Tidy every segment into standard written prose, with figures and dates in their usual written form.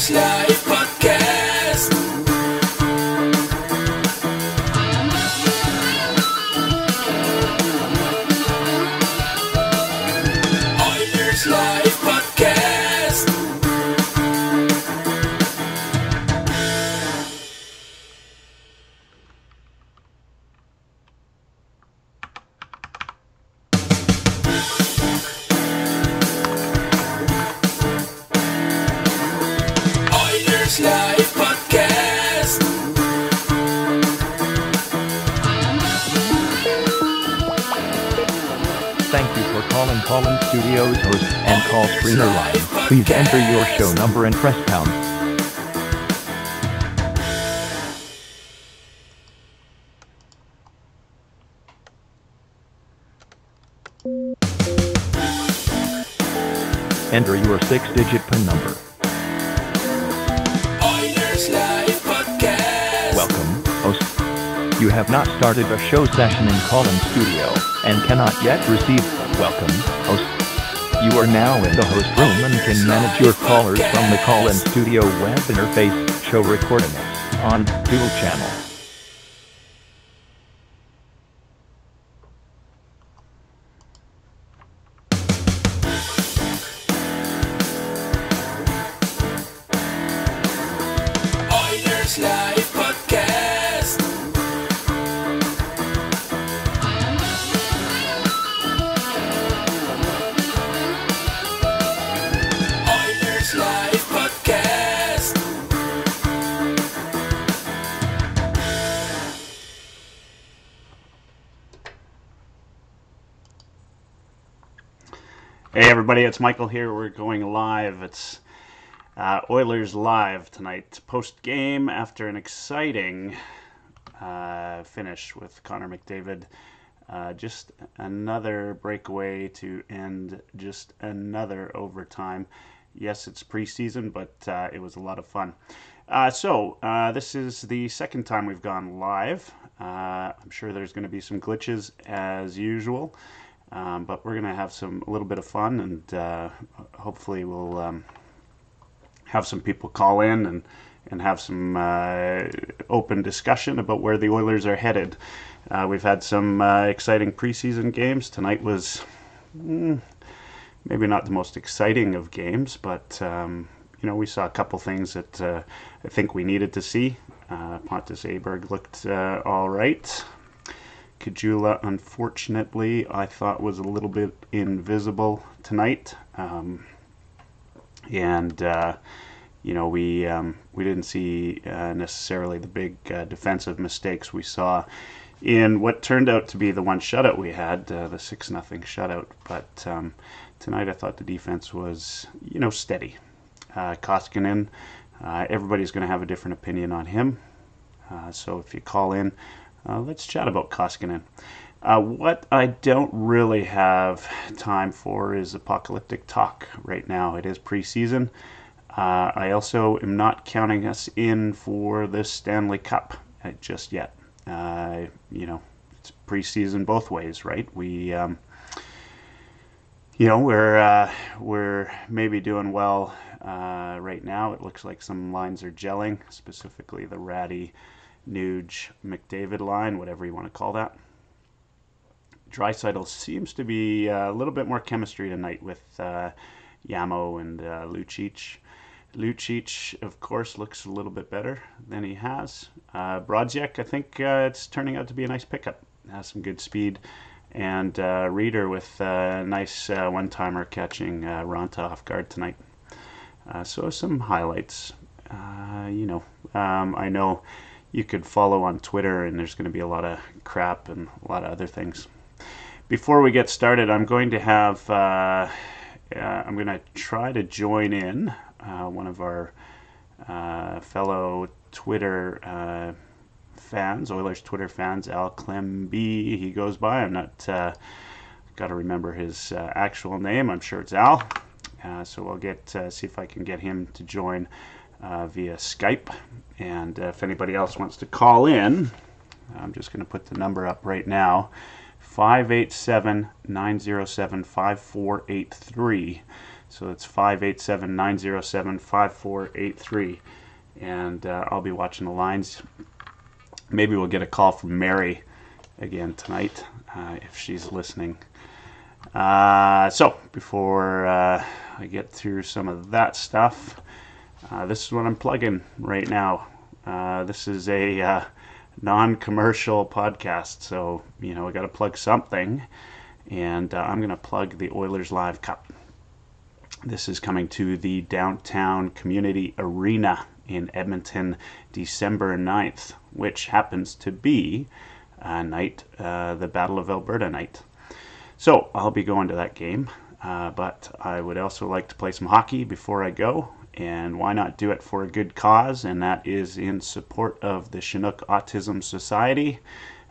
Oilers Live Podcast. Oilers Live Podcast. Oilers Live Podcast. Thank you for calling Call-In Studios host and call screener line. Please enter your show number and press pound. Enter your 6-digit PIN number. Oilers Live Podcast. Welcome, host. You have not started a show session in Call-In Studio and cannot yet receive welcome, host. You are now in the host room and can manage your callers from the Call-In Studio web interface. Show recordings on dual channel. Oilers Live Podcast. Oilers Live Podcast. Hey everybody, it's Michael here. We're going live. It's Oilers Live tonight, post-game after an exciting finish with Connor McDavid. Just another breakaway to end just another overtime. Yes, it's preseason, but it was a lot of fun. So this is the second time we've gone live. I'm sure there's going to be some glitches as usual. But we're going to have a little bit of fun, and hopefully we'll have some people call in and have some open discussion about where the Oilers are headed. We've had some exciting preseason games. Tonight was maybe not the most exciting of games, but we saw a couple things that I think we needed to see. Pontus Aberg looked all right. Kajula, unfortunately, I thought was a little bit invisible tonight, we didn't see necessarily the big defensive mistakes we saw in what turned out to be the one shutout we had, the 6-0 shutout. But tonight I thought the defense was, steady. Koskinen, everybody's going to have a different opinion on him. So if you call in, let's chat about Koskinen. What I don't really have time for is apocalyptic talk right now. It is preseason. I also am not counting us in for this Stanley Cup just yet. It's preseason both ways, right? We're maybe doing well right now. It looks like some lines are gelling, specifically the Ratty, Nuge, McDavid line, whatever you want to call that. Draisaitl seems to be a little bit more chemistry tonight with Yamo and Lucic. Lucic, of course, looks a little bit better than he has. Brodziak, I think it's turning out to be a nice pickup. Has some good speed. And Reeder with a nice one-timer catching Ronta off guard tonight. So some highlights. I know you could follow on Twitter, and there's going to be a lot of crap and a lot of other things. Before we get started, I'm going to have I'm going to try to join in one of our fellow Twitter fans, Oilers Twitter fans, Al Clemby. He goes by. I'm not got to remember his actual name. I'm sure it's Al. So we'll see if I can get him to join via Skype. And if anybody else wants to call in, I'm just going to put the number up right now. 587-907-5483. So it's 587-907-5483. And I'll be watching the lines. Maybe we'll get a call from Mary again tonight if she's listening. So before I get through some of that stuff, this is what I'm plugging right now. This is a non-commercial podcast, so we got to plug something, and I'm going to plug the Oilers Live Cup. This is coming to the Downtown Community Arena in Edmonton, December 9th, which happens to be the Battle of Alberta night. So I'll be going to that game, but I would also like to play some hockey before I go, and why not do it for a good cause, and that is in support of the Chinook Autism Society.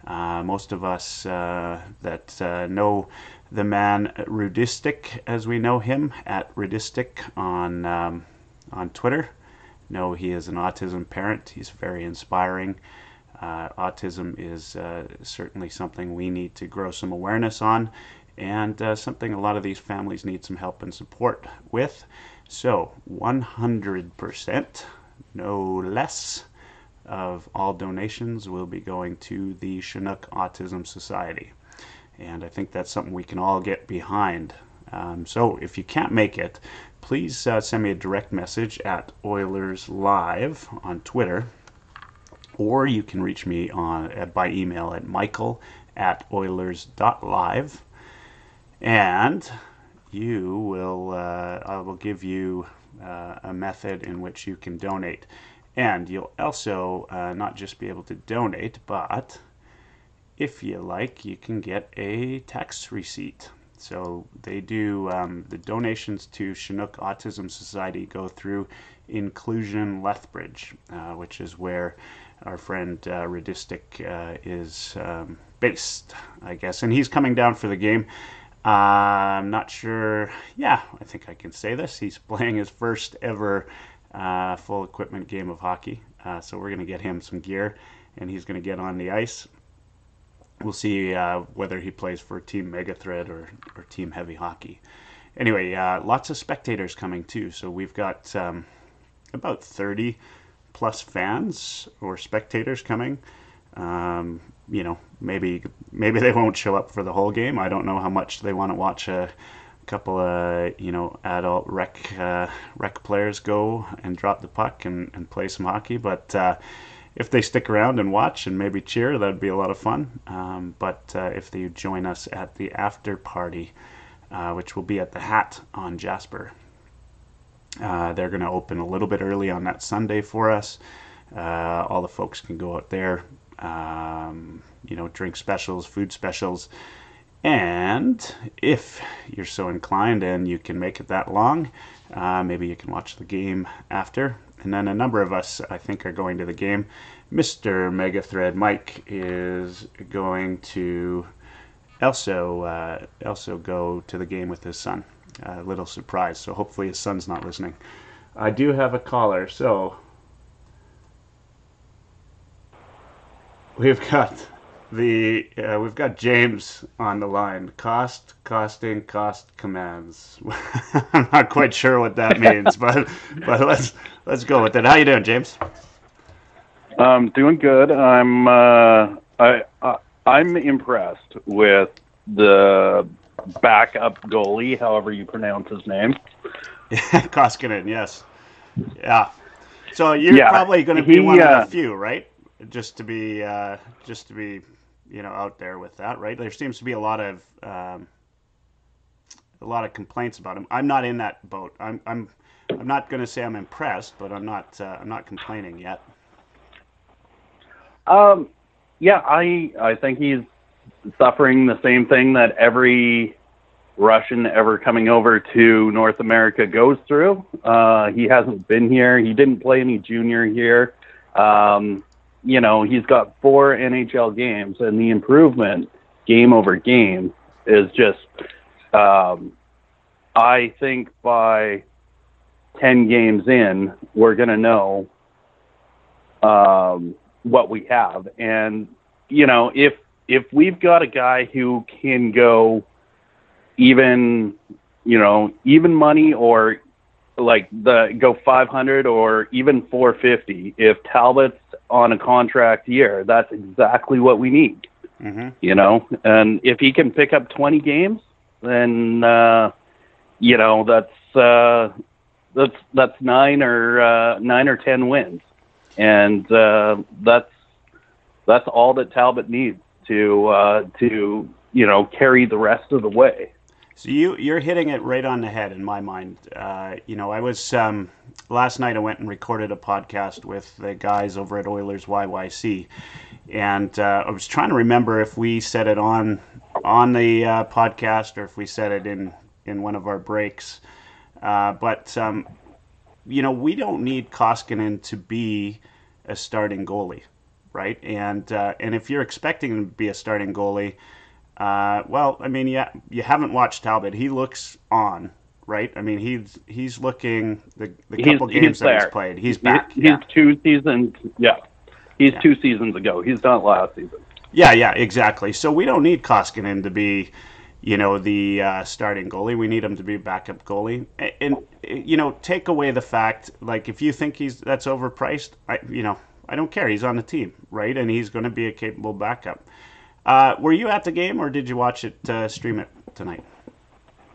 Most of us that know the man Rudistic, as we know him, at Rudistic on Twitter, know he is an autism parent. He's very inspiring. Autism is certainly something we need to grow some awareness on, and something a lot of these families need some help and support with. So 100%, no less, of all donations will be going to the Chinook Autism Society. And I think that's something we can all get behind. So if you can't make it, please send me a direct message at Oilers Live on Twitter, or you can reach me by email at michael@oilers.live, and I will give you a method in which you can donate. And you'll also not just be able to donate, but if you like, you can get a tax receipt. So they do, the donations to Chinook Autism Society go through Inclusion Lethbridge, which is where our friend Radistic is based, I guess. And he's coming down for the game. I'm not sure. Yeah, I think I can say this. He's playing his first ever full equipment game of hockey. So we're going to get him some gear, and he's going to get on the ice. We'll see whether he plays for Team Megathread or Team Heavy Hockey. Anyway, lots of spectators coming too. So we've got about 30 plus fans or spectators coming. Maybe they won't show up for the whole game. I don't know how much they want to watch a couple of adult rec players go and drop the puck and play some hockey. But if they stick around and watch and maybe cheer, that'd be a lot of fun. But if they join us at the after party, which will be at the Hat on Jasper, they're going to open a little bit early on that Sunday for us. All the folks can go out there, drink specials, food specials. And if you're so inclined and you can make it that long, maybe you can watch the game after. And then a number of us, I think, are going to the game. Mr. Megathread Mike is going to also go to the game with his son. A little surprise, so hopefully his son's not listening. I do have a caller, so we've got James on the line. Cost commands. I'm not quite sure what that means, but let's go with it. How you doing, James? Doing good. I'm impressed with the backup goalie, however you pronounce his name. Koskinen, yes. Yeah. So you're probably going to be one of the few, right? Just to be out there with that, right? There seems to be a lot of complaints about him. I'm not in that boat. I'm not going to say I'm impressed, but I'm not complaining yet. I think he's suffering the same thing that every Russian ever coming over to North America goes through. He hasn't been here. He didn't play any junior here. He's got 4 NHL games, and the improvement game over game is just, I think by 10 games in, we're going to know what we have. And, if we've got a guy who can go even even money or like go 500 or even 450. If Talbot's on a contract year, that's exactly what we need. Mm-hmm. And if he can pick up 20 games, then that's 9 or 10 wins, and that's all that Talbot needs to carry the rest of the way. So you're hitting it right on the head in my mind. I was last night I went and recorded a podcast with the guys over at Oilers YYC, and I was trying to remember if we said it on the podcast or if we said it in one of our breaks. But we don't need Koskinen to be a starting goalie, right? And if you're expecting him to be a starting goalie, you haven't watched Talbot. He looks on, right? I mean, he's looking the couple games that he's played. He's back. He's 2 seasons. Yeah, he's 2 seasons ago. He's not last season. Yeah, exactly. So we don't need Koskinen to be, the starting goalie. We need him to be a backup goalie. And take away the fact, like, if you think that's overpriced, I don't care. He's on the team, right? And he's going to be a capable backup. Were you at the game, or did you watch it, stream it tonight?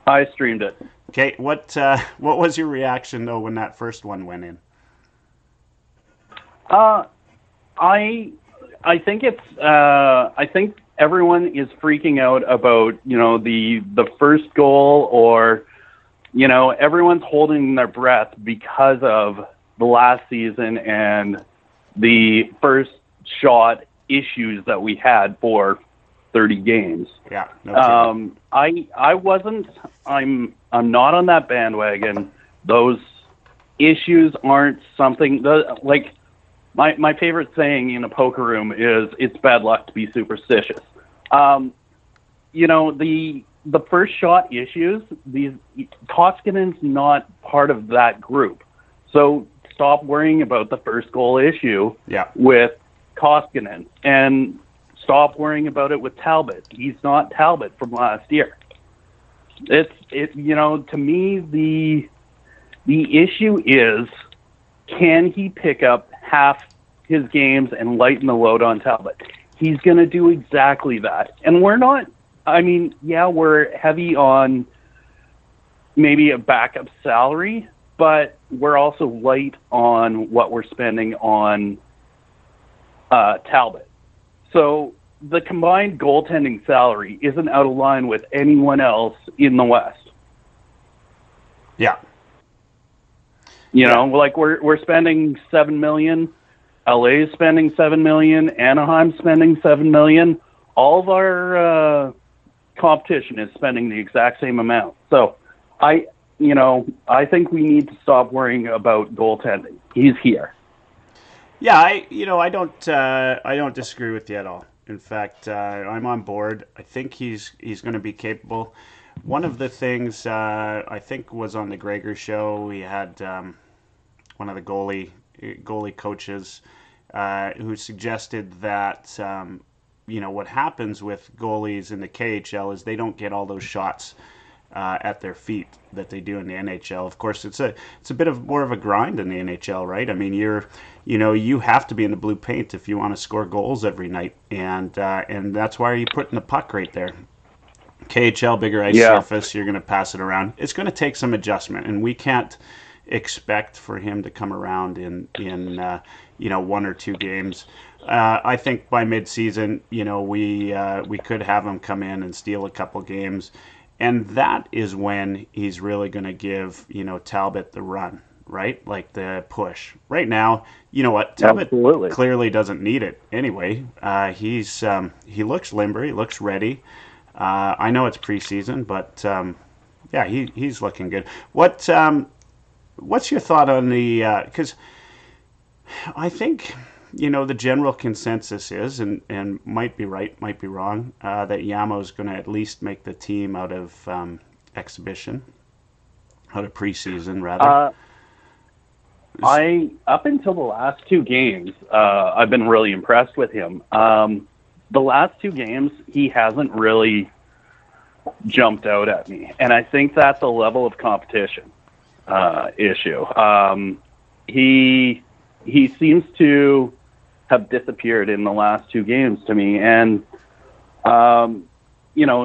I streamed it. Okay, what was your reaction though when that first one went in? I think I think everyone is freaking out about the first goal, or everyone's holding their breath because of the last season and the first shot issues that we had for 30 games. Yeah. No I wasn't. I'm not on that bandwagon. Those issues aren't something like my favorite saying in a poker room is it's bad luck to be superstitious. The first shot issues, Koskinen's not part of that group. So stop worrying about the first goal issue with Koskinen, and stop worrying about it with Talbot. He's not Talbot from last year. To me, the issue is, can he pick up half his games and lighten the load on Talbot? He's going to do exactly that. And we're not, we're heavy on maybe a backup salary, but we're also light on what we're spending on Talbot. So the combined goaltending salary isn't out of line with anyone else in the West. Yeah. Like we're spending $7 million. LA is spending $7 million. Anaheim's spending $7 million. All of our competition is spending the exact same amount. So I think we need to stop worrying about goaltending. He's here. Yeah, I don't disagree with you at all. In fact, I'm on board. I think he's going to be capable. One of the things I think was on the Gregor show, we had one of the goalie coaches who suggested that what happens with goalies in the KHL is they don't get all those shots at their feet that they do in the NHL. Of course, it's a bit of more of a grind in the NHL, right? I mean, you have to be in the blue paint if you want to score goals every night, and that's why you're putting the puck right there. KHL, bigger ice surface, you're going to pass it around. It's going to take some adjustment, and we can't expect for him to come around in 1 or 2 games. I think by mid-season, we could have him come in and steal a couple games. And that is when he's really going to give, Talbot the run, right? Like the push. Right now, you know what? Talbot clearly doesn't need it anyway. He looks limber. He looks ready. I know it's preseason, but he's looking good. What's your thought on the? Because I think the general consensus is, and might be right, might be wrong, that Yamo's going to at least make the team out of exhibition, out of preseason, rather. Up until the last 2 games, I've been really impressed with him. The last 2 games, he hasn't really jumped out at me, and I think that's a level of competition issue. He seems to have disappeared in the last 2 games to me, and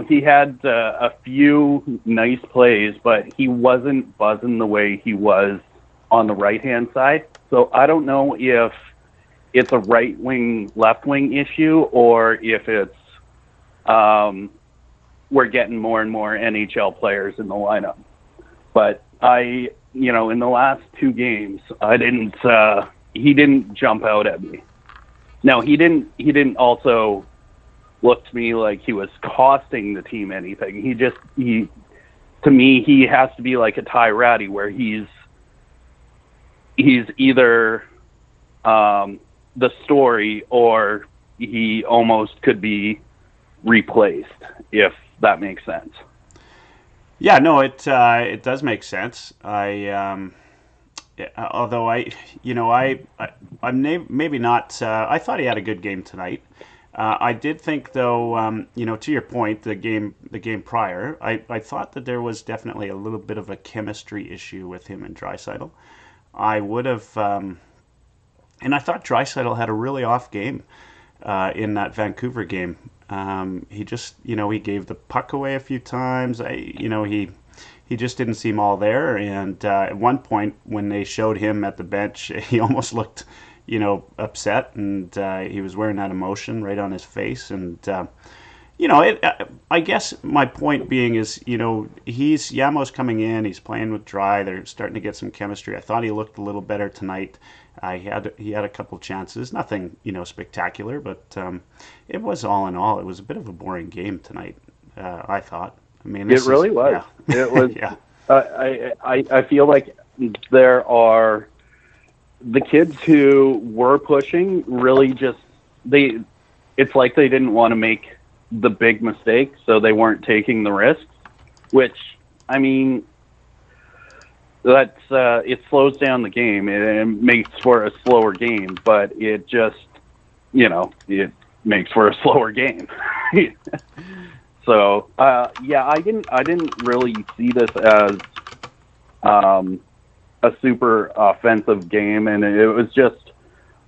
he had a few nice plays, but he wasn't buzzing the way he was on the right-hand side. So I don't know if it's a right-wing, left-wing issue, or if it's we're getting more and more NHL players in the lineup. But in the last 2 games, he didn't jump out at me. Now, he didn't also look to me like he was costing the team anything. To me, he has to be like a Ty Ratty, where he's either the story, or he almost could be replaced, if that makes sense. Yeah, no, it does make sense. Although I'm maybe not. I thought he had a good game tonight. I did think, though, to your point, the game prior, I thought that there was definitely a little bit of a chemistry issue with him and Draisaitl. I would have, and I thought Draisaitl had a really off game in that Vancouver game. He just, he gave the puck away a few times. He just didn't seem all there. And at one point, when they showed him at the bench, he almost looked, upset, and he was wearing that emotion right on his face. And I guess my point being is, Yamo's coming in, he's playing with Dry, they're starting to get some chemistry. I thought he looked a little better tonight. He had a couple chances, nothing spectacular, but it was, all in all, it was a bit of a boring game tonight. I thought. I mean, it really was. Yeah. It was. Yeah. I feel like there are the kids who were pushing really just it's like they didn't want to make the big mistake, so they weren't taking the risks, which, I mean, that's it slows down the game. It makes for a slower game, but it just, it makes for a slower game. So, I didn't really see this as a super offensive game, and it was just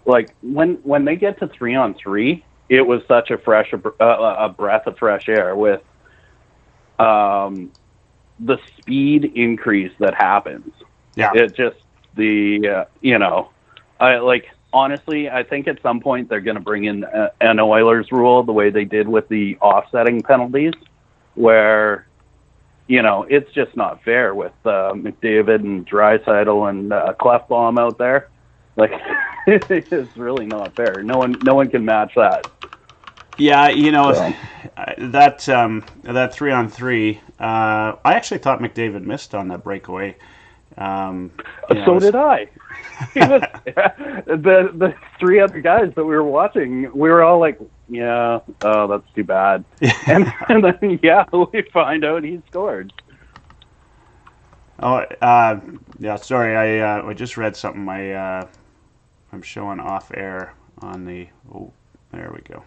like when they get to 3-on-3, it was such a breath of fresh air with the speed increase that happens. Yeah, it just honestly, I think at some point they're going to bring in an Oilers rule, the way they did with the offsetting penalties, where it's just not fair with McDavid and Draisaitl and Clefbaum out there. Like, it's really not fair. No one can match that. Yeah, that 3-on-3. I actually thought McDavid missed on that breakaway. So did I. The 3 other guys that we were watching, we were all like, yeah, oh, that's too bad. and then, we find out he scored. Oh, yeah, sorry, I just read something. I'm showing off air on the, there we go.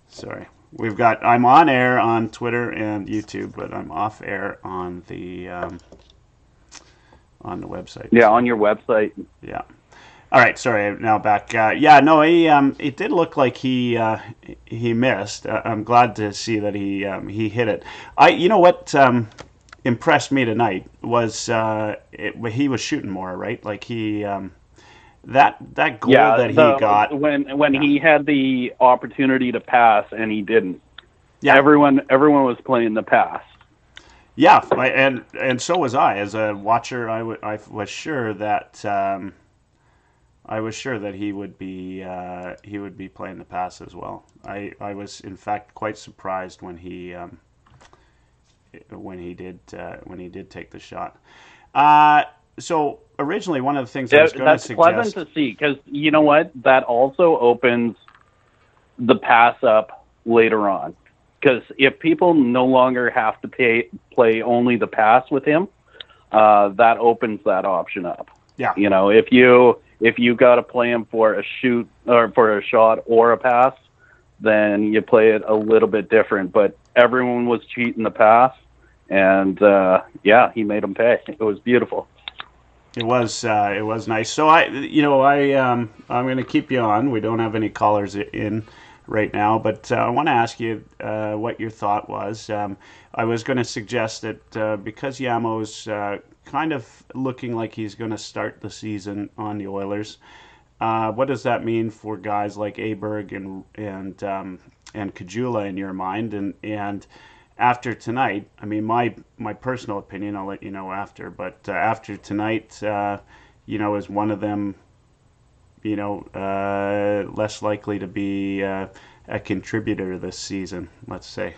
Sorry. I'm on air on Twitter and YouTube, but I'm off air on the website. Yeah, on your website. Yeah. All right. Sorry. Now back. It did look like he missed. I'm glad to see that he hit it. What impressed me tonight was he was shooting more, right? Like he. That goal that he got when he had the opportunity to pass and he didn't. Yeah, everyone was playing the pass. Yeah, and so was I as a watcher. I was sure that he would be playing the pass as well. I was in fact quite surprised when he did take the shot. So originally, one of the things I was going to suggest... That's pleasant to see, because you know what? That also opens the pass up later on. Because if people no longer have to play only the pass with him, that opens that option up. Yeah. If you got to play him for a shoot or for a shot or a pass, then you play it a little bit different. But everyone was cheating the pass, and he made them pay. It was beautiful. It was nice. So I'm going to keep you on. We don't have any callers in right now, but I want to ask you what your thought was. I was going to suggest that because Yamo's kind of looking like he's going to start the season on the Oilers, what does that mean for guys like Aberg and Kajula in your mind? And after tonight, I mean, my personal opinion, I'll let you know after, but after tonight, is one of them, less likely to be a contributor this season, let's say?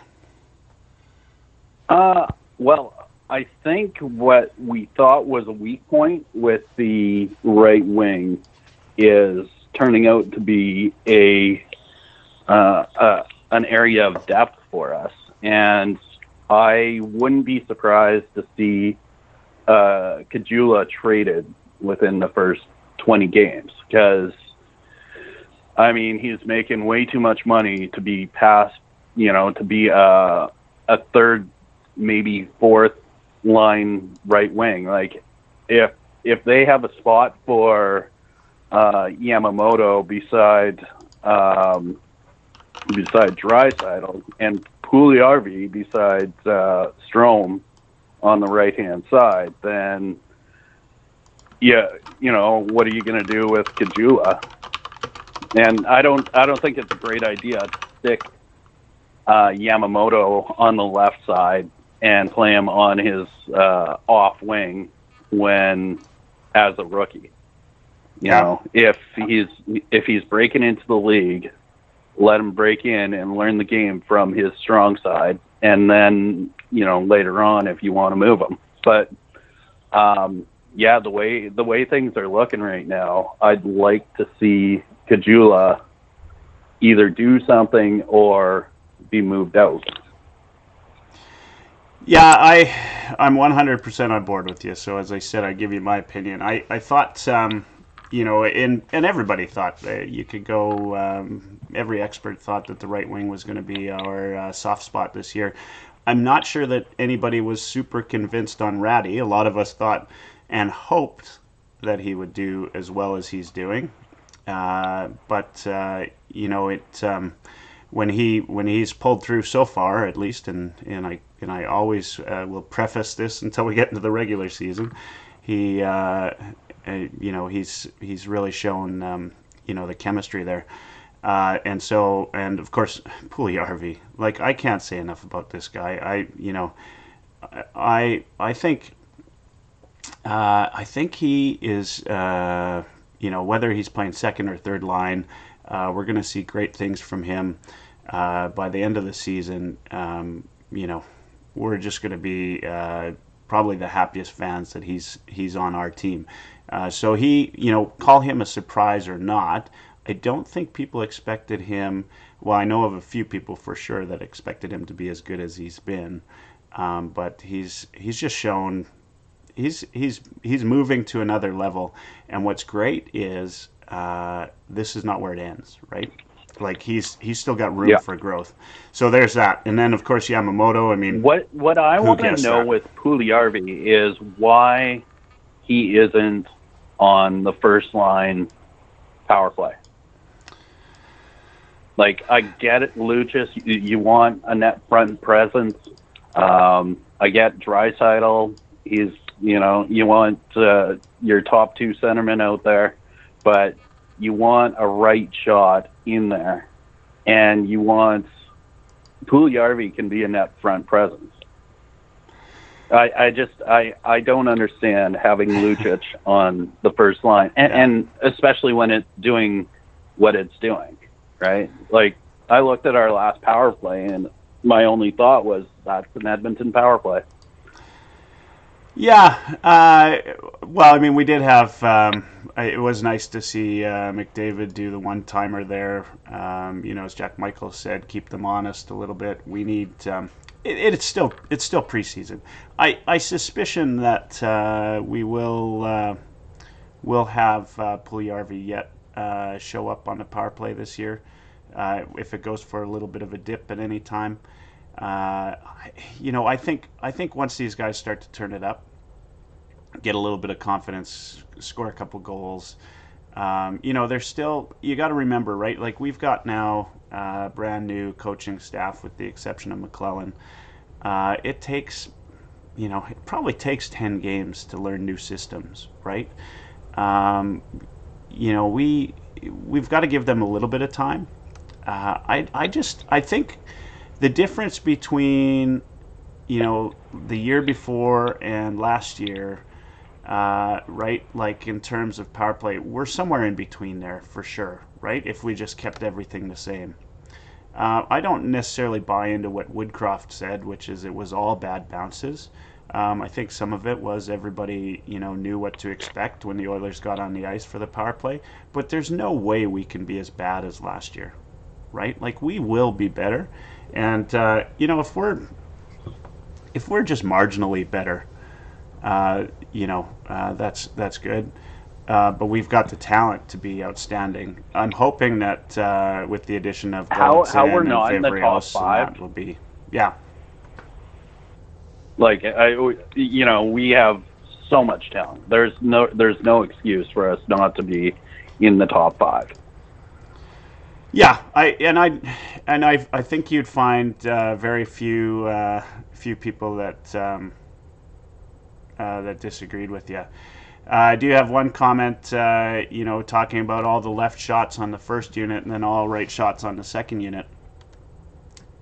Well, I think what we thought was a weak point with the right wing is turning out to be an area of depth for us. And I wouldn't be surprised to see Kajula traded within the first 20 games because, I mean, he's making way too much money to be to be a third, maybe fourth line right wing. Like, if they have a spot for Yamamoto beside Draisaitl and Puljujärvi besides Strome on the right-hand side, then what are you going to do with Kajula? And I don't think it's a great idea to stick Yamamoto on the left side and play him on his off wing as a rookie. You know, if he's breaking into the league, let him break in and learn the game from his strong side, and then later on if you want to move him. But the way things are looking right now, I'd like to see Kajula either do something or be moved out. Yeah, I'm 100% on board with you. So as I said, I give you my opinion. I thought, and everybody thought that you could go. Every expert thought that the right wing was going to be our soft spot this year. I'm not sure that anybody was super convinced on Ratty. A lot of us thought and hoped that he would do as well as he's doing. When he's pulled through so far, at least, and I always will preface this until we get into the regular season, he's really shown the chemistry there, and of course Puljujärvi. Like, I can't say enough about this guy. I think he is whether he's playing second or third line, we're going to see great things from him. By the end of the season, we're just going to be probably the happiest fans that he's on our team. So call him a surprise or not, I don't think people expected him. Well, I know of a few people for sure that expected him to be as good as he's been, but he's just shown he's moving to another level. And what's great is this is not where it ends, right? Like, he's still got room for growth. So there's that. And then, of course, Yamamoto. I mean, what I want to know with Puljujärvi is why he isn't on the first line power play. Like, I get it, Lucius. You want a net front presence. I get Draisaitl. He's, you want your top two centermen out there, but you want a right shot in there, and you want Puljujärvi can be a net front presence. I don't understand having Lucic on the first line, and especially when it's doing what it's doing, right? Like, I looked at our last power play, and my only thought was that's an Edmonton power play. Yeah, well, I mean, we did have. It was nice to see McDavid do the one-timer there. As Jack Michael said, keep them honest a little bit. We need. It's still preseason. I suspicion that we will have Puljujärvi yet show up on the power play this year. if it goes for a little bit of a dip at any time. I think once these guys start to turn it up, get a little bit of confidence, score a couple goals. There's still, you got to remember, right? Like, we've got now brand new coaching staff with the exception of McClellan. It takes, it probably takes 10 games to learn new systems, right? We've got to give them a little bit of time. I think the difference between, the year before and last year, right, like in terms of power play, we're somewhere in between there for sure, right? If we just kept everything the same. I don't necessarily buy into what Woodcroft said, which is it was all bad bounces. I think some of it was everybody, knew what to expect when the Oilers got on the ice for the power play. But there's no way we can be as bad as last year, right? Like, we will be better. And, if we're just marginally better, that's good. But we've got the talent to be outstanding. I'm hoping that with the addition of how we're not in the top Vivrios, five that will be, yeah. Like, we have so much talent. There's no excuse for us not to be in the top five. Yeah, I think you'd find very few people that disagreed with you. I do have one comment, talking about all the left shots on the first unit and then all right shots on the second unit.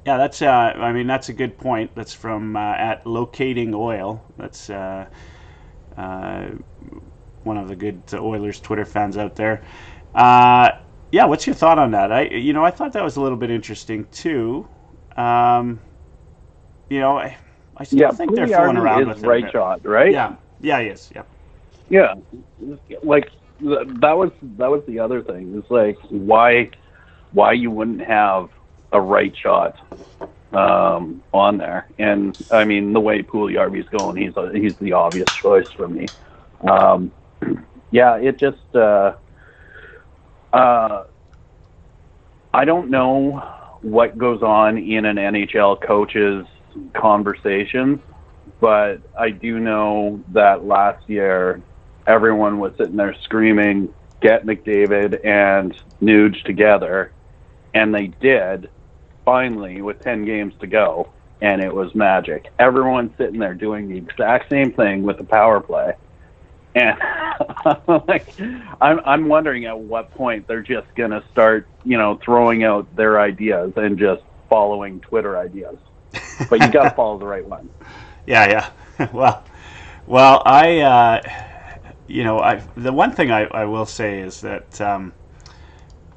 Yeah, that's that's a good point. That's from at Locating Oil. That's one of the good Oilers Twitter fans out there. Yeah, what's your thought on that? I thought that was a little bit interesting too. I still think they're fooling around with it. Right shot, right? Yeah, he is. Yeah. Yeah, like that was the other thing. It's like why you wouldn't have a right shot on there, and I mean the way Puljujärvi's going, he's the obvious choice for me. Yeah, it just I don't know what goes on in an NHL coach's conversations, but I do know that last year everyone was sitting there screaming, get McDavid and Nuge together, and they did, finally, with 10 games to go, and it was magic. Everyone's sitting there doing the exact same thing with the power play. And I'm wondering at what point they're just going to start, throwing out their ideas and just following Twitter ideas. But you got to follow the right one. Yeah. Well, the one thing I will say is that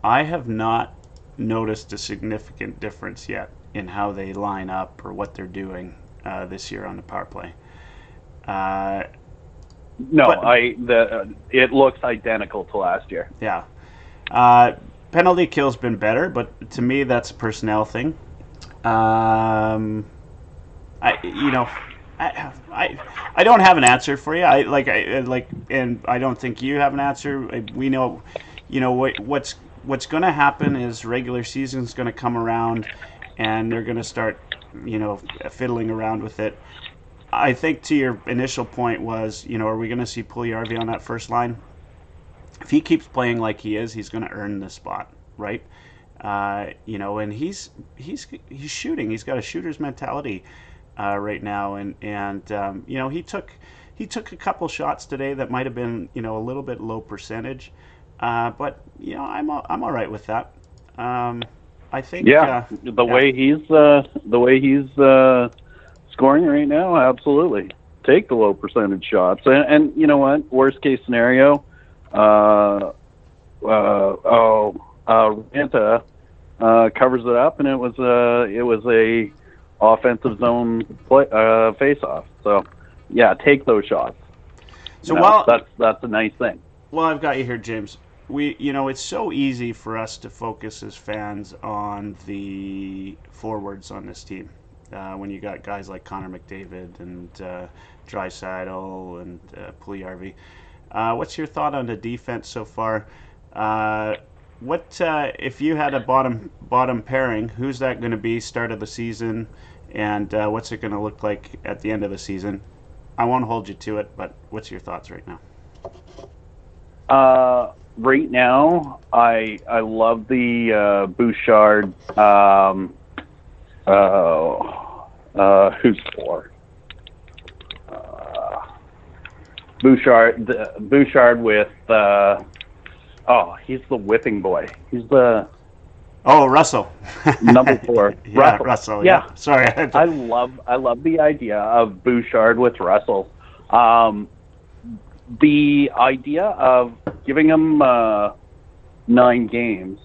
I have not noticed a significant difference yet in how they line up or what they're doing this year on the power play. It looks identical to last year. Yeah. Penalty kill's been better, but to me that's a personnel thing. I don't have an answer for you. And I don't think you have an answer. We know, what's going to happen is regular season's going to come around, and they're going to start, fiddling around with it. I think to your initial point was, are we going to see Puljujärvi on that first line? If he keeps playing like he is, he's going to earn the spot, right? And he's shooting. He's got a shooter's mentality right now, and he took a couple shots today that might have been a little bit low percentage, but I'm all right with that. I think the way he's scoring right now, absolutely take the low percentage shots, and you know what? Worst case scenario, Ranta covers it up, and it was a offensive zone face off. So yeah, take those shots. So that's a nice thing. Well, I've got you here, James. It's so easy for us to focus as fans on the forwards on this team. When you got guys like Connor McDavid and Draisaitl and Puljujärvi. What's your thought on the defense so far? What if you had a bottom pairing? Who's that going to be start of the season, and what's it going to look like at the end of the season? I won't hold you to it, but what's your thoughts right now? Right now, I love the Bouchard. Who's for? Bouchard with. He's the whipping boy. He's the. Oh, Russell. Number 4. Yeah, Russell. Yeah. Sorry. I love the idea of Bouchard with Russell. The idea of giving him 9 games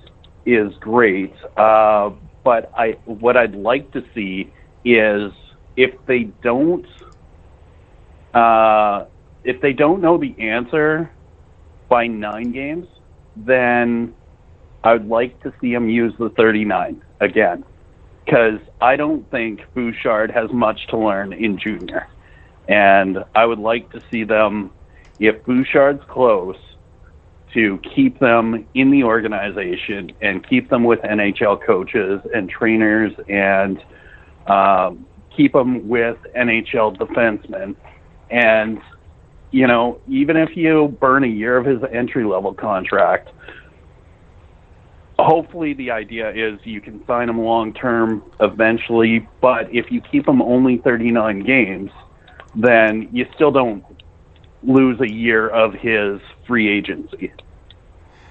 is great. But what I'd like to see is if they don't know the answer by 9 games, then I'd like to see him use the 39 again, because I don't think Bouchard has much to learn in junior. And I would like to see them, if Bouchard's close, to keep them in the organization and keep them with NHL coaches and trainers and keep them with NHL defensemen. And, even if you burn a year of his entry-level contract, hopefully the idea is you can sign him long-term eventually, but if you keep him only 39 games, then you still don't lose a year of his free agency.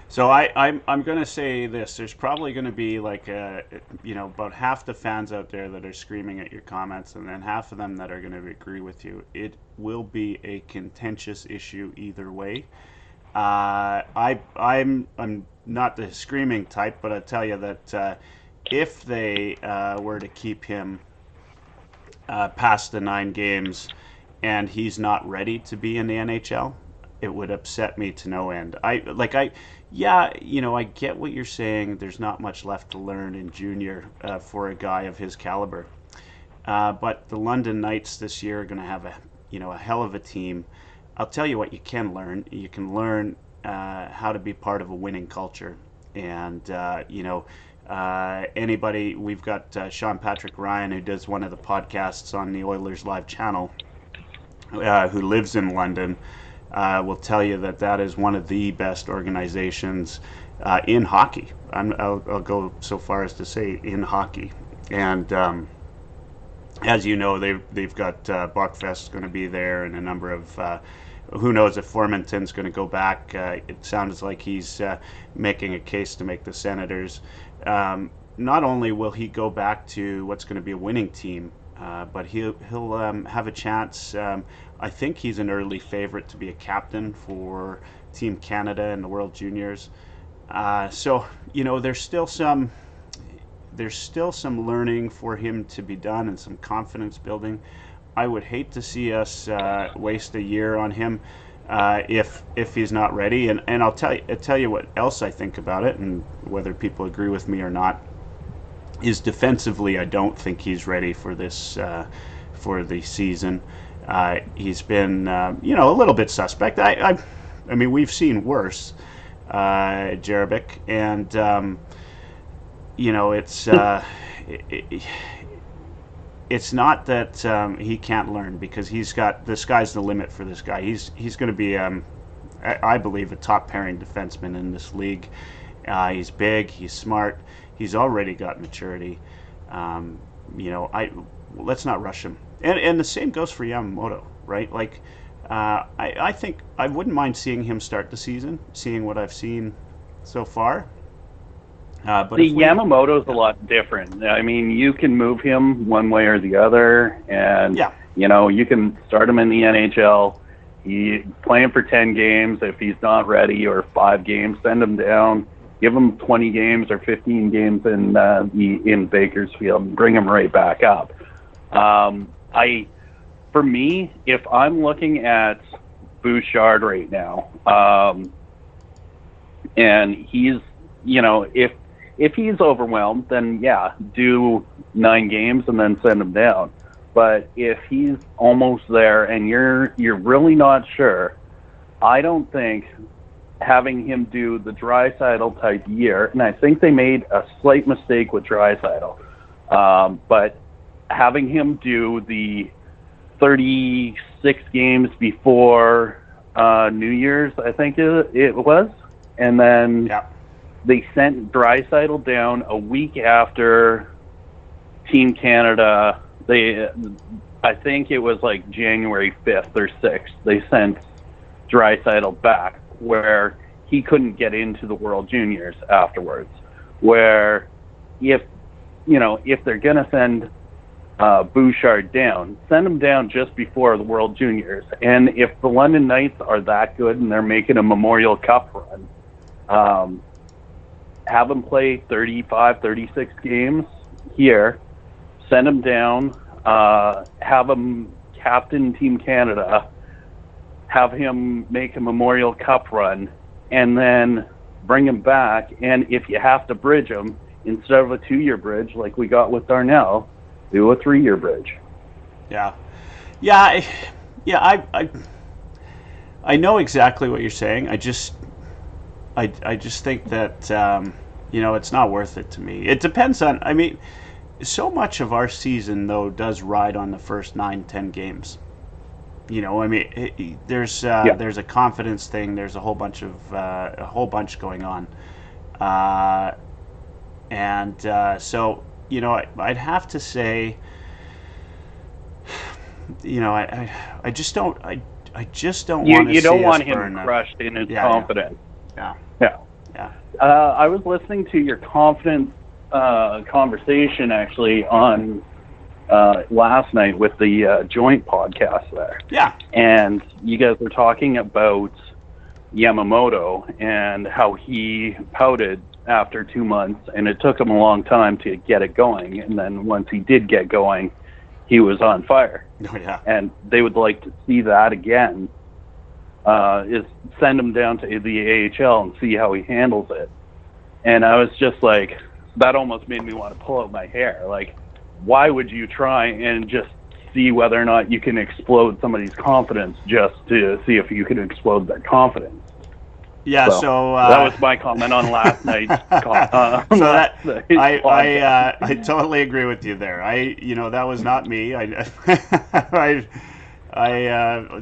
So I'm going to say this. There's probably going to be about half the fans out there that are screaming at your comments, and then half of them that are going to agree with you. It will be a contentious issue either way. I'm not the screaming type, but I tell you that if they were to keep him past the 9 games and he's not ready to be in the NHL, it would upset me to no end. I get what you're saying. There's not much left to learn in junior for a guy of his caliber. But the London Knights this year are going to have a hell of a team. I'll tell you what you can learn. You can learn how to be part of a winning culture. And, anybody, we've got Sean Patrick Ryan, who does one of the podcasts on the Oilers Live Channel, who lives in London, will tell you that is one of the best organizations in hockey. I'll go so far as to say in hockey. And as you know, they've got Buckfest going to be there, and a number of who knows if Formanton's going to go back. It sounds like he's making a case to make the Senators. Not only will he go back to what's going to be a winning team, but he'll have a chance. I think he's an early favorite to be a captain for Team Canada in the World Juniors. So there's still some learning for him to be done and some confidence building. I would hate to see us waste a year on him if he's not ready. And I'll tell you what else I think about it, and whether people agree with me or not, is defensively I don't think he's ready for this for the season. He's been a little bit suspect. I mean we've seen worse, Jerebic, and it's not that he can't learn, because the sky's the limit for this guy. He's going to be I believe a top pairing defenseman in this league. He's big, he's smart, he's already got maturity. Let's not rush him. And the same goes for Yamamoto, right? I think I wouldn't mind seeing him start the season, seeing what I've seen so far. But Yamamoto's a lot different. I mean, you can move him one way or the other, and you can start him in the NHL. He's playing for 10 games. If he's not ready, or 5 games, send him down. Give him 20 games or 15 games in Bakersfield, and bring him right back up. For me, if I'm looking at Bouchard right now, and he's, if he's overwhelmed, then do 9 games and then send him down. But if he's almost there and you're really not sure, I don't think having him do the Draisaitl type year, and I think they made a slight mistake with Draisaitl, but having him do the 36 games before New Year's, I think it was, and then they sent Draisaitl down a week after Team Canada. I think it was like January 5th or 6th. They sent Draisaitl back where he couldn't get into the World Juniors afterwards. Where if they're gonna send Bouchard down, send him down just before the World Juniors. And if the London Knights are that good and they're making a Memorial Cup run, have him play 35, 36 games here, send him down, have him captain Team Canada, have him make a Memorial Cup run, and then bring him back. And if you have to bridge him, instead of a 2-year bridge like we got with Darnell, do a 3-year bridge. I know exactly what you're saying. I just think that it's not worth it to me. It depends on. I mean, so much of our season though does ride on the first 9-10 games. There's a confidence thing. There's a whole bunch going on, so I'd have to say, I just don't want to. You don't see want us him burn crushed in his confidence. Yeah. I was listening to your confidence conversation actually on last night with the joint podcast there. Yeah. And you guys were talking about Yamamoto and how he pouted after 2 months, and it took him a long time to get it going. And then once he did get going, he was on fire. Oh, yeah. And they would like to see that again. Is send him down to the AHL and see how he handles it. And I was just like, that almost made me want to pull out my hair. Like, why would you try and just see whether or not you can explode somebody's confidence just to see if you can explode their confidence? Yeah, so that was my comment on last night's I totally agree with you there. That was not me.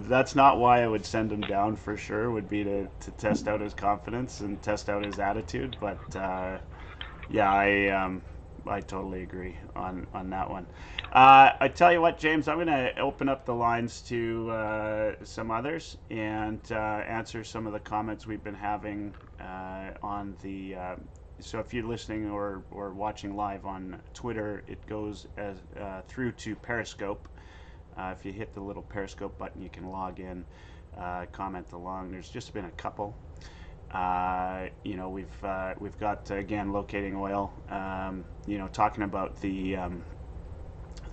That's not why I would send him down for sure. Would be to test out his confidence and test out his attitude. But I totally agree on that one. I tell you what, James, I'm going to open up the lines to some others and answer some of the comments we've been having on the. So if you're listening or watching live on Twitter, it goes through to Periscope. If you hit the little Periscope button, you can log in, comment along. There's just been a couple. We've got again Locating Oil. Talking about the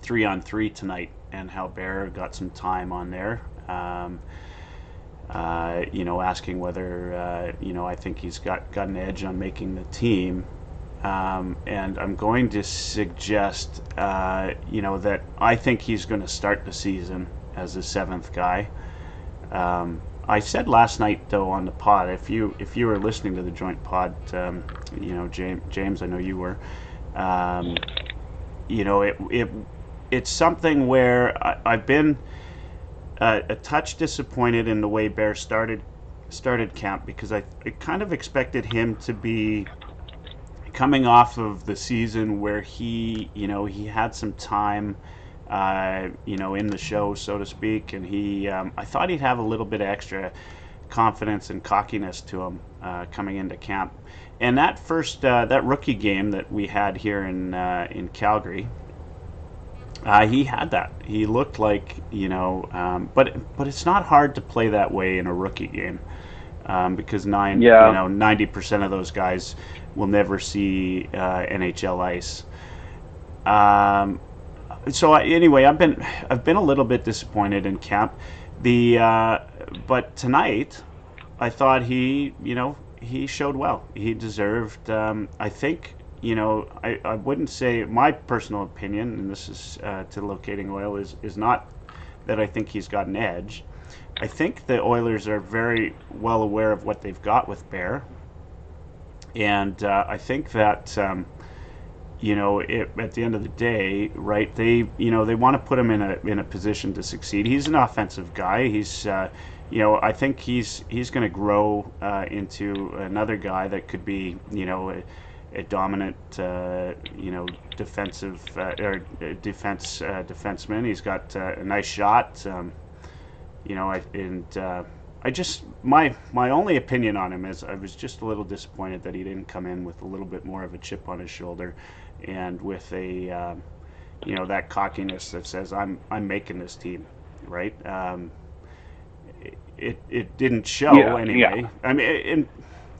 3-on-3 tonight and how Bear got some time on there. Asking whether I think he's got an edge on making the team. And I'm going to suggest, that I think he's going to start the season as the 7th guy. I said last night, though, on the pod, if you were listening to the joint pod, James, I know you were. It's something where I've been a touch disappointed in the way Bear started camp, because I kind of expected him to be coming off of the season where he had some time, in the show, so to speak, and I thought he'd have a little bit of extra confidence and cockiness to him coming into camp. And that first that rookie game that we had here in Calgary, he had that. He looked like but it's not hard to play that way in a rookie game, because 90% of those guys will never see NHL ice. So anyway, I've been a little bit disappointed in camp. But tonight, I thought he showed well. He deserved. I think I wouldn't say, my personal opinion, and this is to Locating Oil, is not that I think he's got an edge. I think the Oilers are very well aware of what they've got with Bear, and I think that at the end of the day, right? They want to put him in a position to succeed. He's an offensive guy. He's I think he's going to grow into another guy that could be a dominant defenseman. He's got a nice shot. I just my only opinion on him is I was just a little disappointed that he didn't come in with a little bit more of a chip on his shoulder, and with a that cockiness that says I'm making this team, right? It didn't show anyway. Yeah. I mean, and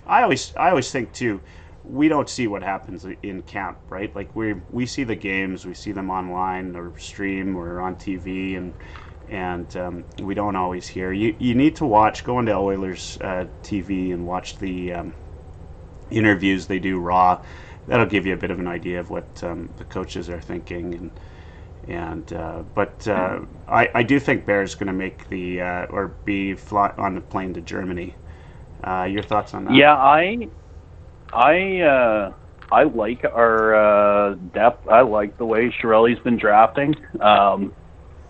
I always think too, we don't see what happens in camp, right? Like we see the games, we see them online or stream or on TV, and we don't always hear. You need to go into Oilers TV and watch the interviews they do raw. That'll give you a bit of an idea of what the coaches are thinking, but I do think Bear's going to make or be on the plane to Germany. Your thoughts on that? Yeah, I like our depth. I like the way Chiarelli's been drafting.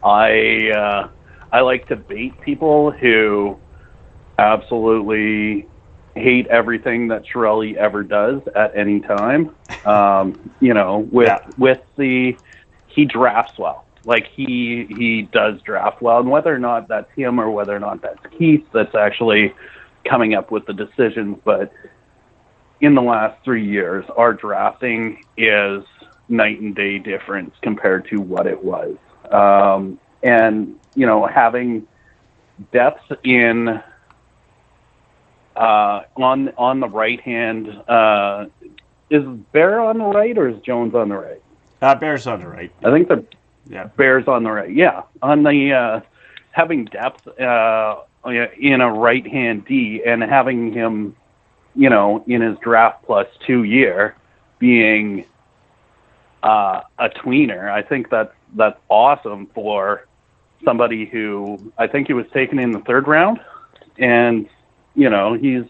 I like to bait people who absolutely hate everything that Chiarelli ever does at any time. He drafts well. Like he does draft well, and whether or not that's him or whether or not that's Keith that's actually coming up with the decisions, but in the last 3 years, our drafting is night and day difference compared to what it was. And having depth in on the right hand, is Bear on the right or is Jones on the right? Bear's on the right. I think Bear's on the right. Yeah, on the having depth in a right hand D and having him, in his draft plus 2 year being a tweener. I think that's awesome for somebody who I think he was taken in the 3rd round, and he's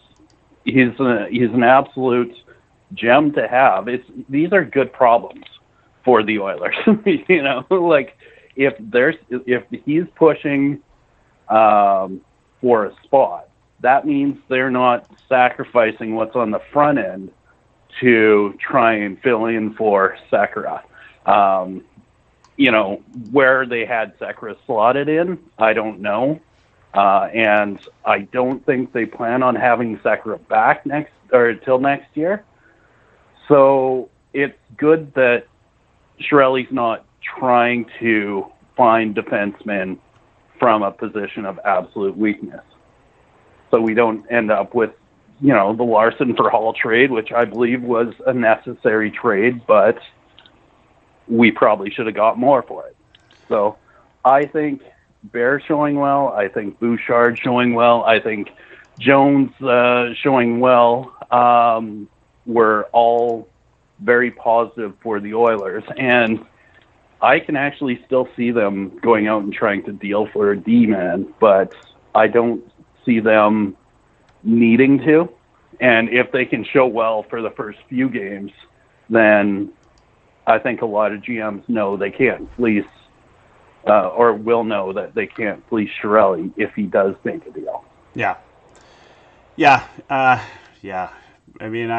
an absolute gem to have. These are good problems for the Oilers. Like if he's pushing for a spot, that means they're not sacrificing what's on the front end to try and fill in for Sekera. Where they had Sekera slotted in, I don't know. And I don't think they plan on having Sekera back till next year. So it's good that Chiarelli's not trying to find defensemen from a position of absolute weakness. So we don't end up with, the Larson for Hall trade, which I believe was a necessary trade, but we probably should have got more for it. So I think Bear showing well. I think Bouchard showing well. I think Jones showing well. Were all very positive for the Oilers. And I can actually still see them going out and trying to deal for a D-man, but I don't see them needing to. And if they can show well for the first few games, then I think a lot of GMs know they can't fleece or will know that they can't fleece Chiarelli if he does make a deal. Yeah. I mean,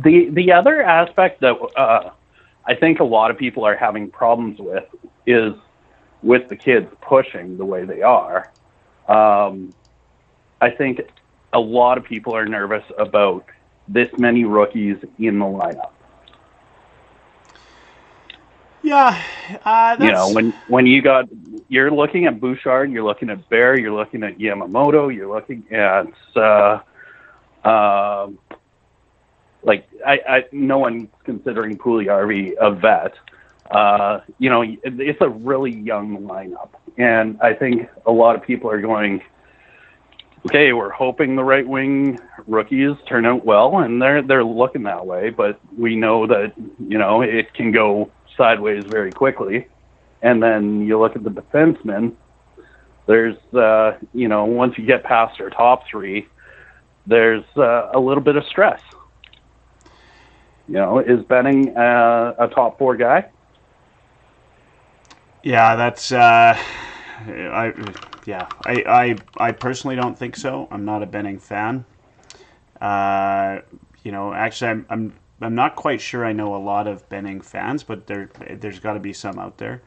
The other aspect that I think a lot of people are having problems with is with the kids pushing the way they are. I think a lot of people are nervous about this many rookies in the lineup. Yeah, when you're looking at Bouchard, you're looking at Bear, you're looking at Yamamoto, you're looking at no one's considering Puljujarvi a vet. It's a really young lineup, and I think a lot of people are going, okay, we're hoping the right wing rookies turn out well, and they're looking that way, but we know that it can go sideways very quickly. And then you look at the defensemen, there's, once you get past our top three, there's a little bit of stress. Is Benning a top four guy? Yeah, that's I personally don't think so. I'm not a Benning fan. Actually, I'm not quite sure I know a lot of Benning fans, but there's got to be some out there.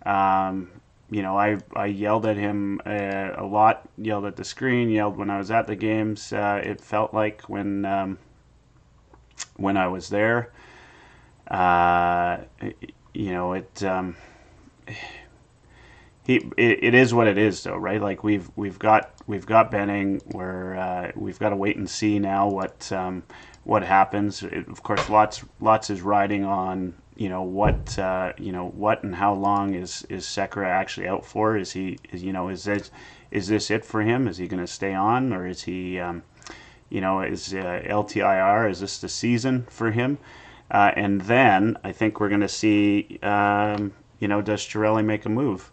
I yelled at him a lot, yelled at the screen, yelled when I was at the games. It felt like when I was there. It is what it is, though, right? Like we've got Benning. We've got to wait and see now what happens. Of course, lots is riding on what and how long is Sekera actually out for? Is this it for him? Is he going to stay on, or is he is LTIR? Is this the season for him? And then I think we're going to see does Chiarelli make a move?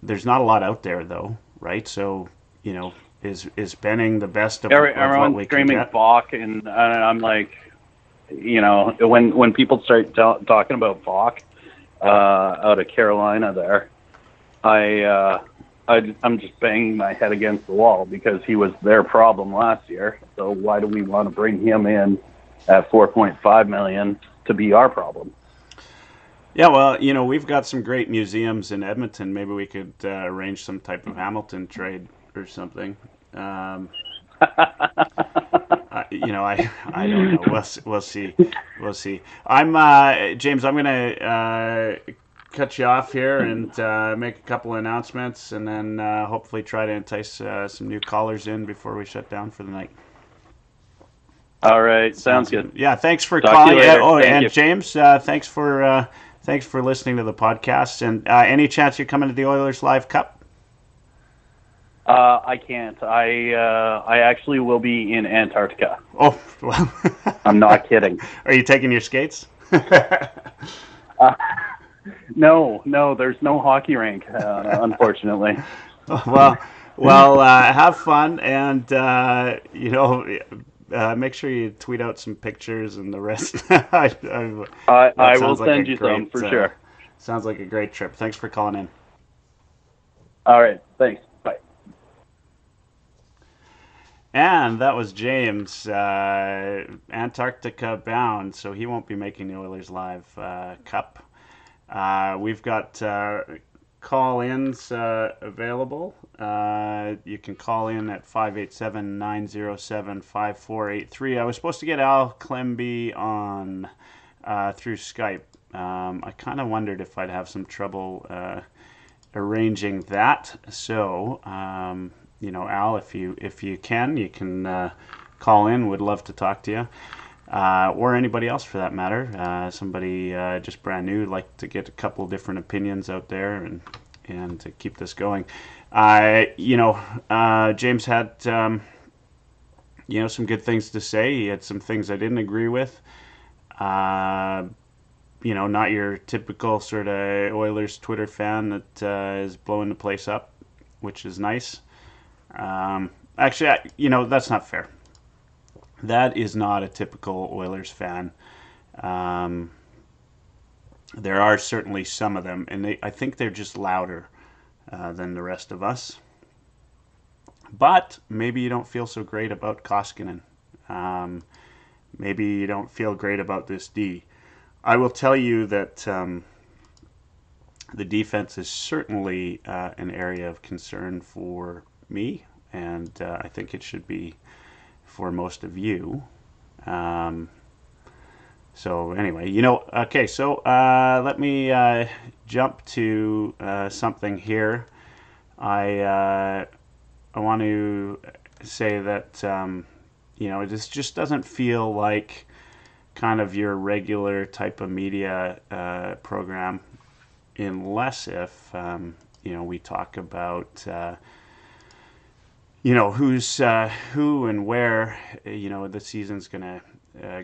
There's not a lot out there, though, right? So, is Benning the best of what we can get? Everyone's screaming Falk, and I'm like, when people start talking about Falk out of Carolina there, I'm just banging my head against the wall because he was their problem last year. So why do we want to bring him in at $4.5 million to be our problem? Yeah, well, we've got some great museums in Edmonton. Maybe we could arrange some type of Hamilton trade or something. I don't know. We'll see. I'm James. I'm gonna cut you off here and make a couple of announcements, and then hopefully try to entice some new callers in before we shut down for the night. All right, sounds good. Yeah, thanks for Talk calling. to you later. Thank you. James, thanks for listening to the podcast. And any chance you're coming to the Oilers Live Cup? I can't. I actually will be in Antarctica. Oh, well. I'm not kidding. Are you taking your skates? No, there's no hockey rink, unfortunately. Well, have fun, and make sure you tweet out some pictures and the rest. I will send you some for sure. Sounds like a great trip. Thanks for calling in. All right, thanks. Bye. And that was James, Antarctica bound, so he won't be making the Oilers Live Cup. We've got call-ins available. You can call in at 587-907-5483. I was supposed to get Al Clemby on through Skype. I kind of wondered if I'd have some trouble arranging that. So, Al, if you can call in. Would love to talk to you. Or anybody else for that matter. Somebody just brand new, like to get a couple different opinions out there and to keep this going. James had some good things to say. He had some things I didn't agree with. Not your typical sort of Oilers Twitter fan that is blowing the place up, which is nice. Actually, that's not fair. That is not a typical Oilers fan. There are certainly some of them, and I think they're just louder than the rest of us. But maybe you don't feel so great about Koskinen. Maybe you don't feel great about this D. I will tell you that the defense is certainly an area of concern for me, and I think it should be for most of you. So anyway, okay, so let me jump to something here. I want to say that this just doesn't feel like kind of your regular type of media program, unless if we talk about who's who and where the season's gonna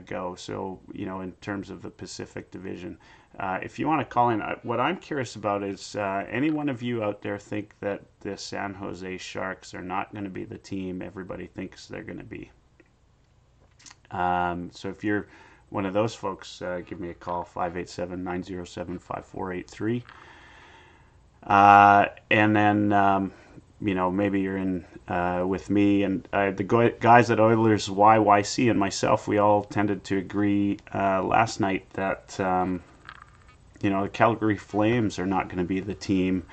go. So in terms of the Pacific Division, If you want to call in, what I'm curious about is any one of you out there think that the San Jose Sharks are not going to be the team everybody thinks they're going to be. So if you're one of those folks, give me a call, 587-907-5483. And then, maybe you're in with me and the guys at Oilers YYC and myself, we all tended to agree last night that, the Calgary Flames are not going to be the team.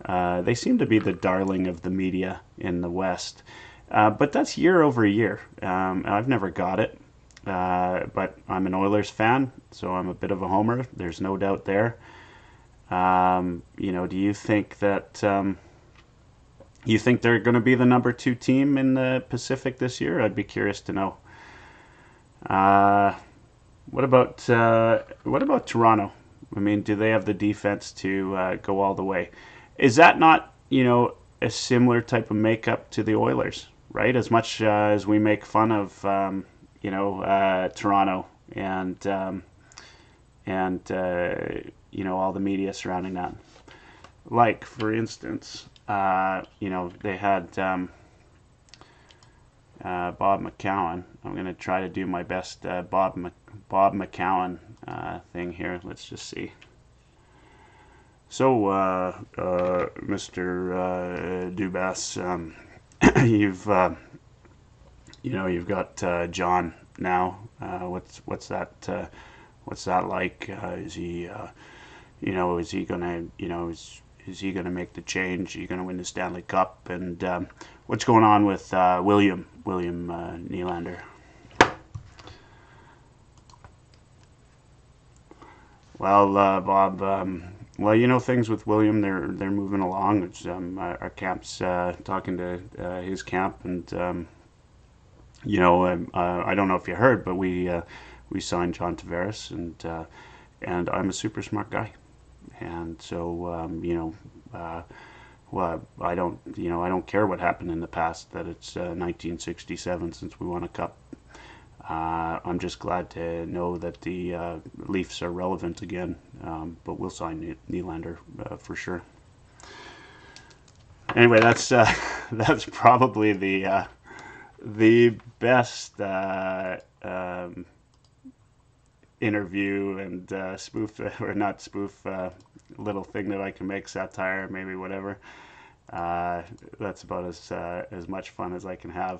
They seem to be the darling of the media in the West. But that's year over year. I've never got it. But I'm an Oilers fan, so I'm a bit of a homer. There's no doubt there. Do you think that you think they're going to be the number 2 team in the Pacific this year? I'd be curious to know. What about Toronto? I mean, do they have the defense to go all the way? Is that not a similar type of makeup to the Oilers, right? As much as we make fun of Toronto and all the media surrounding that. Like, for instance, they had Bob McCowan. I'm going to try to do my best Bob McCowan thing here. Let's just see. So, Mr. Dubas, you've got John now. What's that like? Is he gonna make the change? Are you gonna win the Stanley Cup? And what's going on with William Nylander? Well, Bob. Things with William, they're moving along. It's, our camp's talking to his camp, and I don't know if you heard, but we signed John Tavares, and I'm a super smart guy, and so I don't care what happened in the past. That it's 1967 since we won a cup. I'm just glad to know that the Leafs are relevant again, but we'll sign Nylander for sure. Anyway, that's probably the best interview and spoof or not spoof little thing that I can make, satire, maybe, whatever. That's about as much fun as I can have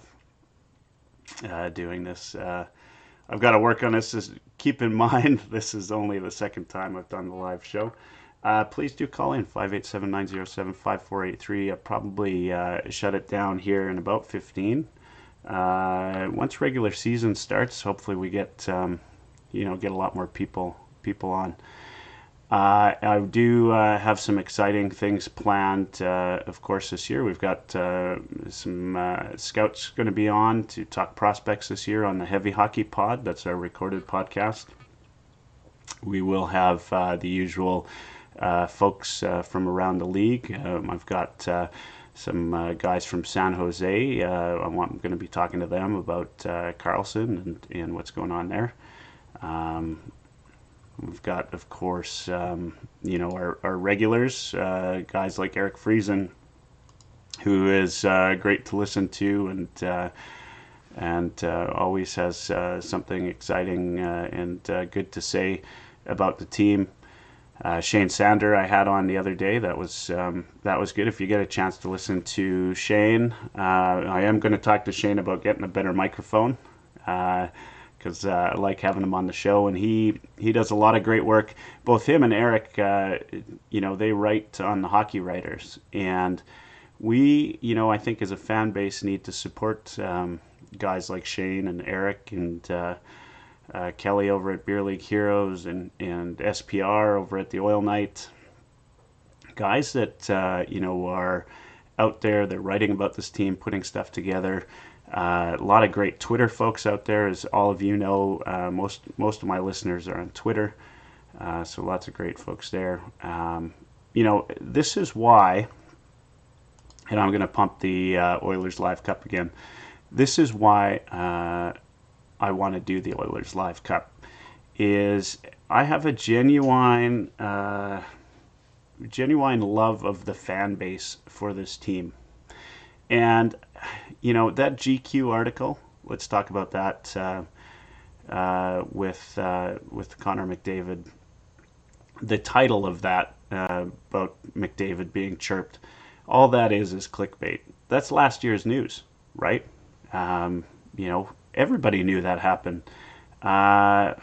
doing this. I've got to work on this. Keep in mind, this is only the second time I've done the live show. Please do call in, 587-907-5483. I'll probably shut it down here in about 15. Once regular season starts, hopefully we get a lot more people on. I do have some exciting things planned. Of course, this year we've got some scouts going to be on to talk prospects this year on the Heavy Hockey Pod. That's our recorded podcast. We will have the usual folks from around the league. I've got some guys from San Jose. I'm going to be talking to them about Carlson and what's going on there. We've got, of course, our regulars, guys like Eric Friesen, who is great to listen to and always has something exciting and good to say about the team. Shane Sander I had on the other day. That was good. If you get a chance to listen to Shane, I am going to talk to Shane about getting a better microphone. Because I like having him on the show, and he does a lot of great work. Both him and Eric, they write on the Hockey Writers, and we, I think as a fan base need to support guys like Shane and Eric and Kelly over at Beer League Heroes and SPR over at the Oil Night. Guys that are out there, they're writing about this team, putting stuff together. A lot of great Twitter folks out there, as all of you know. Most of my listeners are on Twitter, so lots of great folks there. This is why, and I'm going to pump the Oilers Live Cup again. This is why I want to do the Oilers Live Cup. Is I have a genuine love of the fan base for this team. And, that GQ article, let's talk about that with Connor McDavid. The title of that, about McDavid being chirped, all that is clickbait. That's last year's news, right? Everybody knew that happened. Why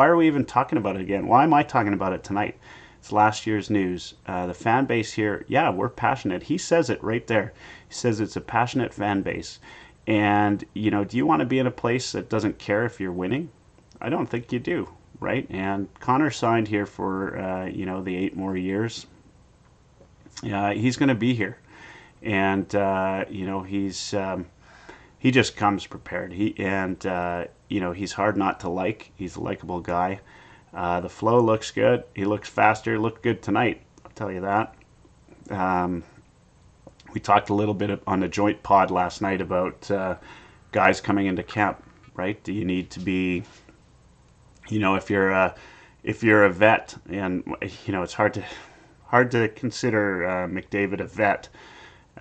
are we even talking about it again? Why am I talking about it tonight? It's last year's news. The fan base here, yeah, we're passionate. He says it right there. He says it's a passionate fan base. And, do you want to be in a place that doesn't care if you're winning? I don't think you do, right? And Connor signed here for, the 8 more years. He's going to be here. And, he just comes prepared. He's hard not to like. He's a likable guy. The flow looks good. He looks faster. Looked good tonight, I'll tell you that. We talked a little bit on the joint pod last night about guys coming into camp, right? Do you need to be, if you're a vet, and it's hard to consider McDavid a vet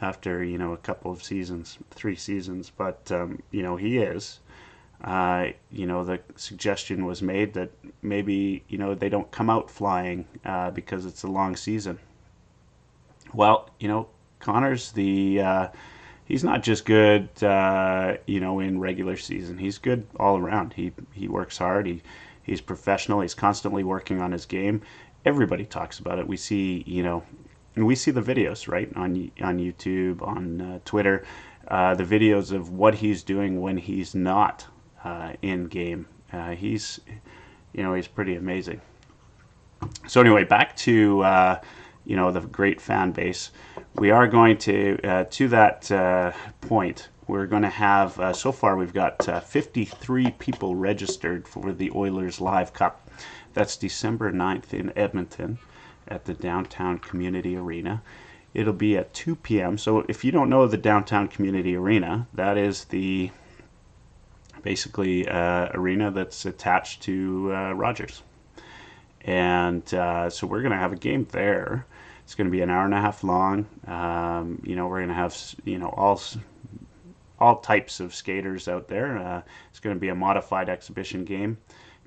after a couple of seasons, 3 seasons, but he is. The suggestion was made that maybe, they don't come out flying because it's a long season. Well, Connor's he's not just good, in regular season. He's good all around. He works hard. He's professional. He's constantly working on his game. Everybody talks about it. We see, and we see the videos, right, on YouTube, on Twitter, the videos of what he's doing when he's not in game. He's pretty amazing. So anyway, back to the great fan base. We are going to that point. We're going to have so far we've got 53 people registered for the Oilers Live Cup. That's December 9th in Edmonton at the Downtown Community Arena. It'll be at 2 p.m. So if you don't know the Downtown Community Arena, that is the basically arena that's attached to Rogers. And so we're going to have a game there. It's going to be an hour and a half long. We're going to have, all types of skaters out there. It's going to be a modified exhibition game.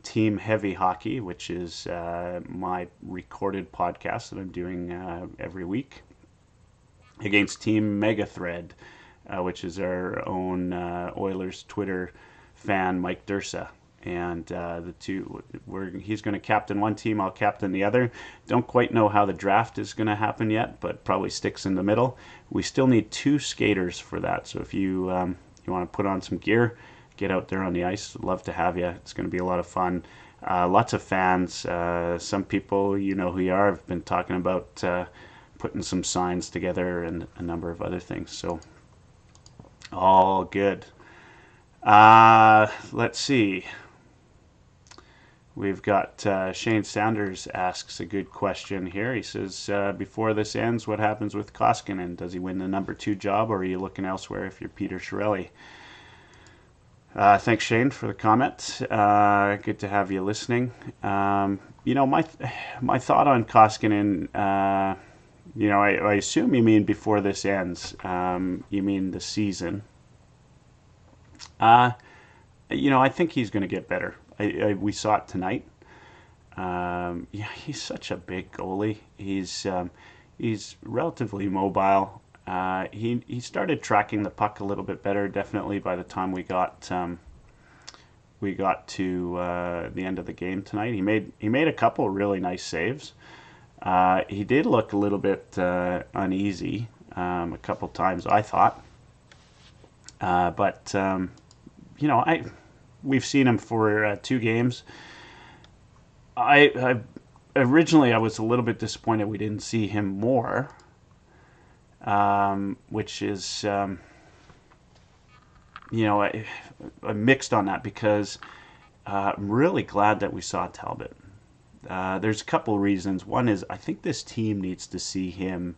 Team Heavy Hockey, which is my recorded podcast that I'm doing every week, against Team Mega Thread, which is our own Oilers Twitter fan, Mike Dursa. And the two, he's going to captain one team, I'll captain the other. Don't quite know how the draft is going to happen yet, but probably sticks in the middle. We still need 2 skaters for that. So if you want to put on some gear, get out there on the ice. Love to have you. It's going to be a lot of fun. Lots of fans. Some people, you know who you are, have been talking about putting some signs together and a number of other things. So all good. Let's see. We've got Shane Sanders asks a good question here. He says, before this ends, what happens with Koskinen? Does he win the number 2 job, or are you looking elsewhere if you're Peter Chiarelli? Thanks, Shane, for the comment. Good to have you listening. My thought on Koskinen, I assume you mean before this ends. You mean the season. I think he's going to get better. We saw it tonight. He's such a big goalie. He's relatively mobile. He started tracking the puck a little bit better, definitely, by the time we got to the end of the game tonight. He made a couple really nice saves. He did look a little bit uneasy a couple times, I thought. But we've seen him for 2 games. I originally I was a little bit disappointed we didn't see him more, which is I'm mixed on that, because I'm really glad that we saw Talbot. There's a couple reasons. One is I think this team needs to see him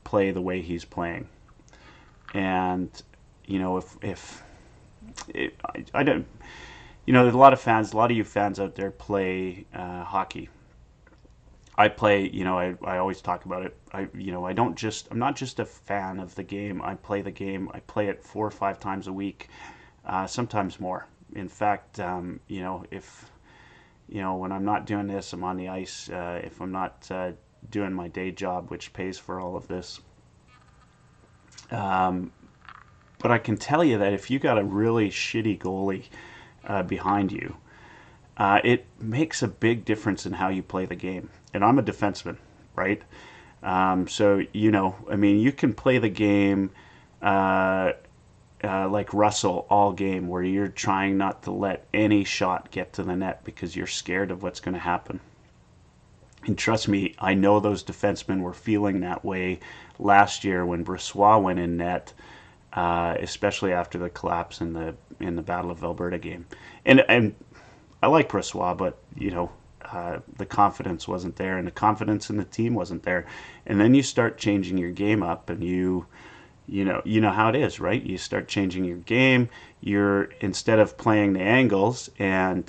play the way he's playing, and I don't. there's a lot of you fans out there play hockey. I play, I always talk about it. I'm not just a fan of the game. I play the game. I play it 4 or 5 times a week, sometimes more. In fact, if, when I'm not doing this, I'm on the ice. If I'm not doing my day job, which pays for all of this. But I can tell you that if you got a really shitty goalie behind you, it makes a big difference in how you play the game. And I'm a defenseman, right? So, you can play the game like Russell all game, where you're trying not to let any shot get to the net because you're scared of what's going to happen. And trust me, I know those defensemen were feeling that way last year when Brossoit went in net, especially after the collapse in the Battle of Alberta game. And I like Brossoit, but the confidence wasn't there, and the confidence in the team wasn't there. And then you start changing your game up, and you know how it is, right? You start changing your game. You're, instead of playing the angles and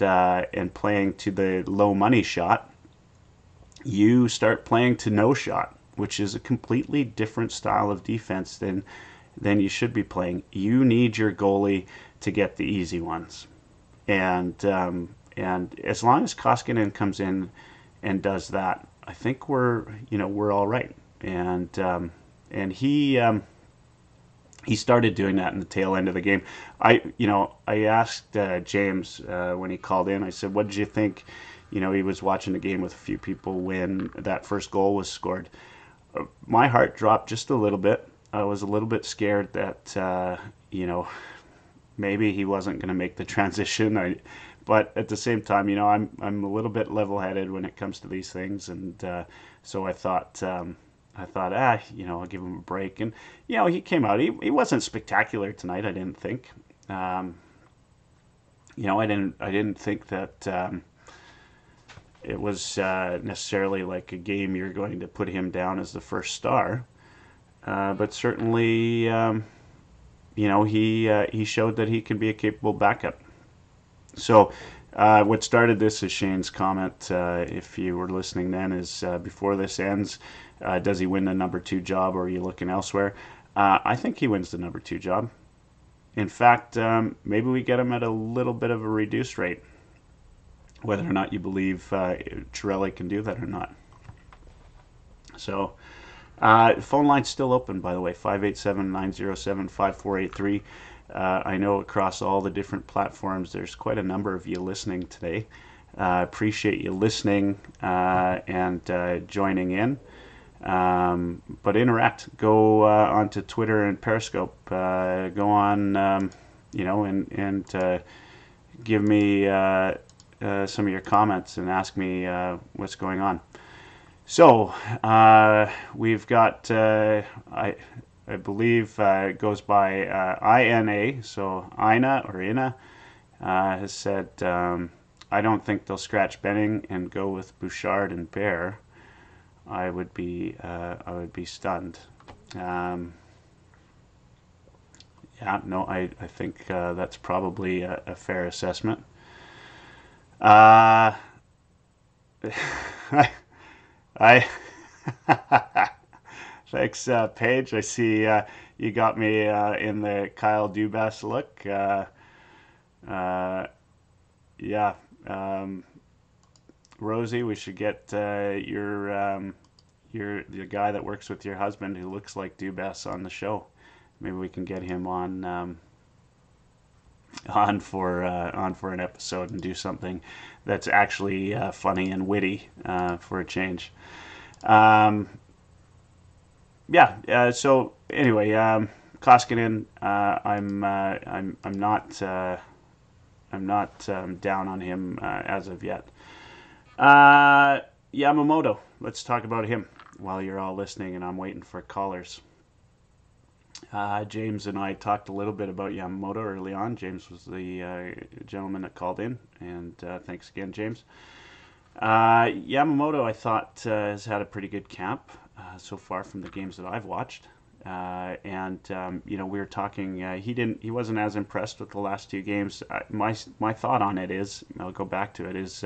playing to the low money shot, you start playing to no shot, which is a completely different style of defense than you should be playing. You need your goalie to get the easy ones, and as long as Koskinen comes in and does that, I think we're all right. And he started doing that in the tail end of the game. I asked James when he called in. I said, "What did you think?" He was watching the game with a few people when that first goal was scored. My heart dropped just a little bit. I was a little bit scared that maybe he wasn't going to make the transition. But at the same time, I'm a little bit level-headed when it comes to these things, and so I thought, I'll give him a break. And he came out. He wasn't spectacular tonight, I didn't think. I didn't think that it was necessarily like a game you're going to put him down as the first star. But certainly, he showed that he can be a capable backup. So what started this is Shane's comment, if you were listening then, is before this ends, does he win the number 2 job, or are you looking elsewhere? I think he wins the number 2 job. In fact, maybe we get him at a little bit of a reduced rate, whether or not you believe Chiarelli can do that or not. So the phone line's still open, by the way, 587-907-5483. I know across all the different platforms, there's quite a number of you listening today. Appreciate you listening and joining in. But interact. Go onto Twitter and Periscope. Go on, and give me some of your comments and ask me what's going on. So we've got, I believe it goes by INA, so Ina or Ina has said, I don't think they'll scratch Benning and go with Bouchard and Bear. I would be stunned. I think that's probably a fair assessment. Thanks, Paige. I see you got me in the Kyle Dubas look. Rosie, we should get the guy that works with your husband who looks like Dubas on the show. Maybe we can get him on for an episode and do something that's actually funny and witty for a change. So anyway, Koskinen, I'm not down on him as of yet. Yamamoto, let's talk about him while you're all listening and I'm waiting for callers. James and I talked a little bit about Yamamoto early on. James was the gentleman that called in, and thanks again, James. Yamamoto, I thought, has had a pretty good camp so far from the games that I've watched. We were talking. He wasn't as impressed with the last two games. My thought on it is, I'll go back to it, is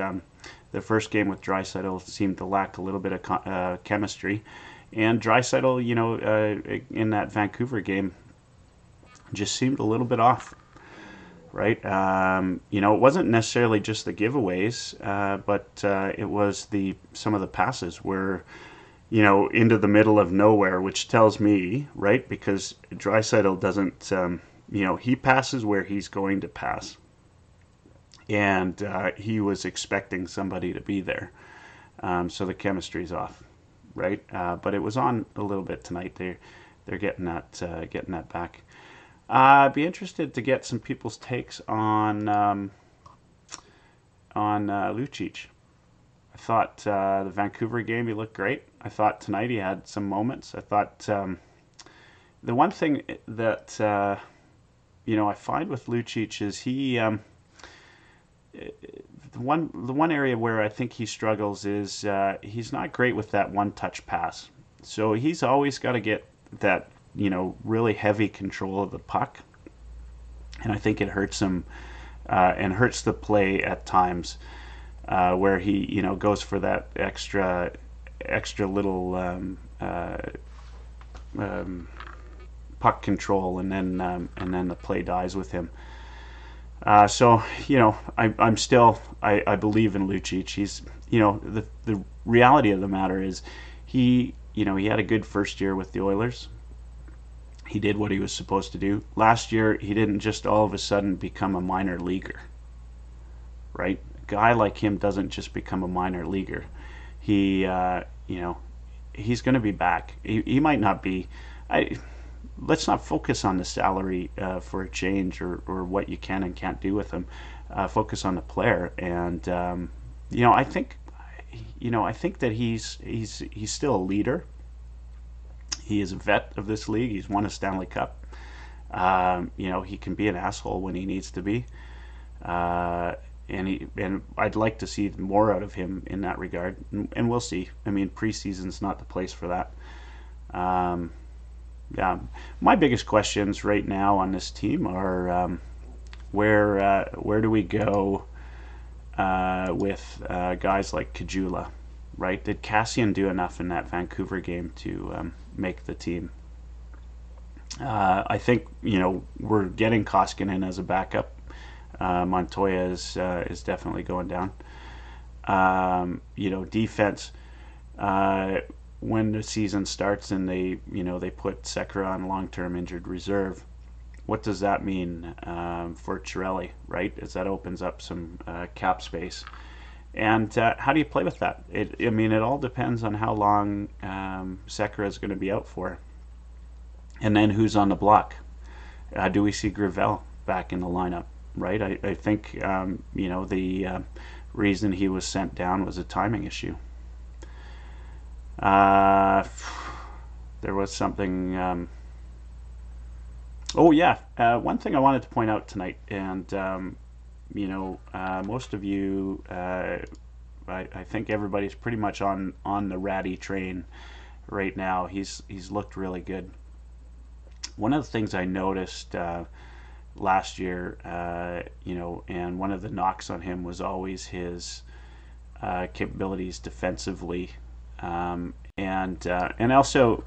the first game with Draisaitl seemed to lack a little bit of chemistry, and Draisaitl, in that Vancouver game, just seemed a little bit off. Right, it wasn't necessarily just the giveaways, but it was some of the passes were, into the middle of nowhere, which tells me, right, because Draisaitl doesn't, he passes where he's going to pass, and he was expecting somebody to be there, so the chemistry's off, right? But it was on a little bit tonight. They're getting that back. I'd be interested to get some people's takes on Lucic. I thought the Vancouver game he looked great. I thought tonight he had some moments. I thought the one thing that I find with Lucic is he the one area where I think he struggles is he's not great with that one-touch pass. So he's always got to get that really heavy control of the puck, and I think it hurts him and hurts the play at times where he goes for that extra little puck control, and then the play dies with him. I believe in Lucic. He's the reality of the matter is he had a good first year with the Oilers. He did what he was supposed to do. Last year, he didn't just all of a sudden become a minor leaguer, right? A guy like him doesn't just become a minor leaguer. He, he's going to be back. He might not be. Let's not focus on the salary for a change or what you can and can't do with him. Focus on the player, and I think that he's still a leader. He is a vet of this league. He's won a Stanley Cup. He can be an asshole when he needs to be. And I'd like to see more out of him in that regard. And we'll see. I mean, preseason's not the place for that. My biggest questions right now on this team are where do we go with guys like Kajula, right? Did Cassian do enough in that Vancouver game to make the team? I think we're getting Koskinen as a backup. Montoya is definitely going down. Defense. When the season starts and they put Sekera on long-term injured reserve, what does that mean for Chiarelli, right? As that opens up some cap space. And how do you play with that? It all depends on how long Sekera is going to be out for. And then who's on the block? Do we see Gravel back in the lineup, right? I think, the reason he was sent down was a timing issue. There was something... one thing I wanted to point out tonight, and most of you, I think everybody's pretty much on the Ratty train right now. He's looked really good. One of the things I noticed last year, and one of the knocks on him was always his capabilities defensively, and also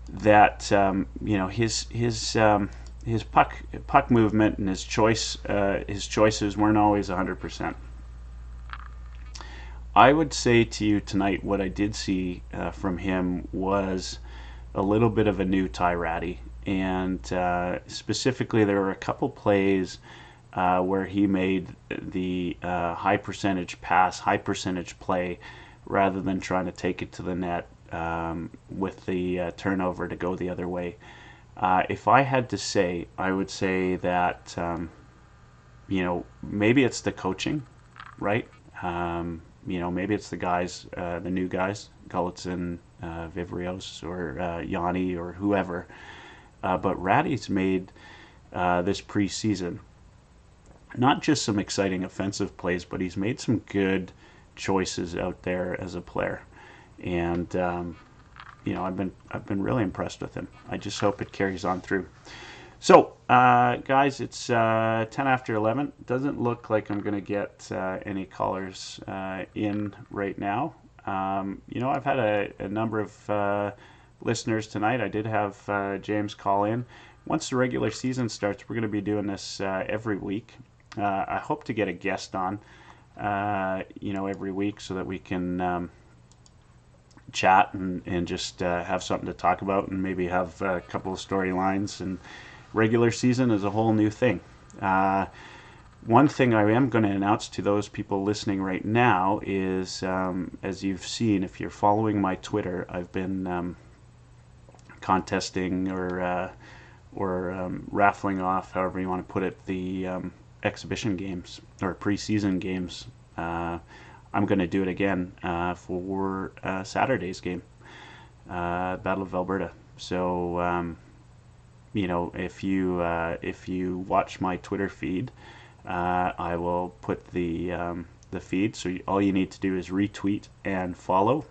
that his puck movement and his choices weren't always 100%. I would say to you tonight, what I did see from him was a little bit of a new Ty Ratty, and specifically there were a couple plays where he made the high percentage pass, high percentage play, rather than trying to take it to the net with the turnover to go the other way. If I had to say, I would say that maybe it's the coaching, right? Maybe it's the guys, the new guys, Gulutzan, Vivrios, or Yanni, or whoever. But Ratty's made this preseason not just some exciting offensive plays, but he's made some good choices out there as a player. And I've been really impressed with him. I just hope it carries on through. So, guys, it's 10 after 11. Doesn't look like I'm going to get any callers in right now. I've had a number of listeners tonight. I did have James call in. Once the regular season starts, we're going to be doing this every week. I hope to get a guest on, every week so that we can chat and just have something to talk about and maybe have a couple of storylines. And regular season is a whole new thing. One thing I am going to announce to those people listening right now is, as you've seen, if you're following my Twitter, I've been contesting or raffling off, however you want to put it, the exhibition games or preseason games. I'm going to do it again for Saturday's game, Battle of Alberta. So, if you watch my Twitter feed, I will put the feed. So all you need to do is retweet and follow.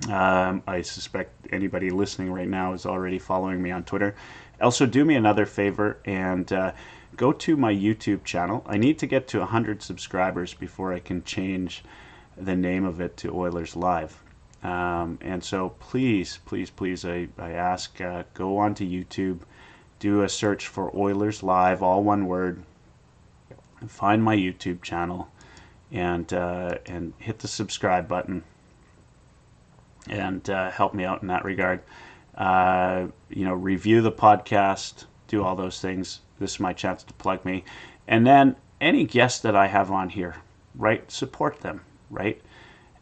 I suspect anybody listening right now is already following me on Twitter. Also, do me another favor and go to my YouTube channel. I need to get to 100 subscribers before I can change the name of it to Oilers Live. And so please, I ask, go onto YouTube, do a search for Oilers Live, all one word, find my YouTube channel, and hit the subscribe button, and help me out in that regard. Review the podcast, do all those things. This is my chance to plug me. And then any guests that I have on here, right, support them, right?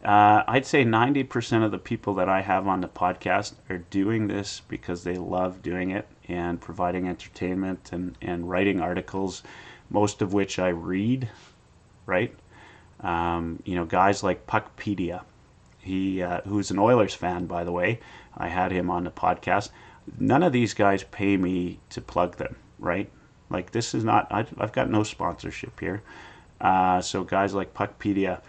I'd say 90% of the people that I have on the podcast are doing this because they love doing it and providing entertainment and writing articles, most of which I read, right? Guys like Puckpedia, who's an Oilers fan, by the way. I had him on the podcast. None of these guys pay me to plug them, right? Like, this is not, I've got no sponsorship here. So guys like Puckpedia,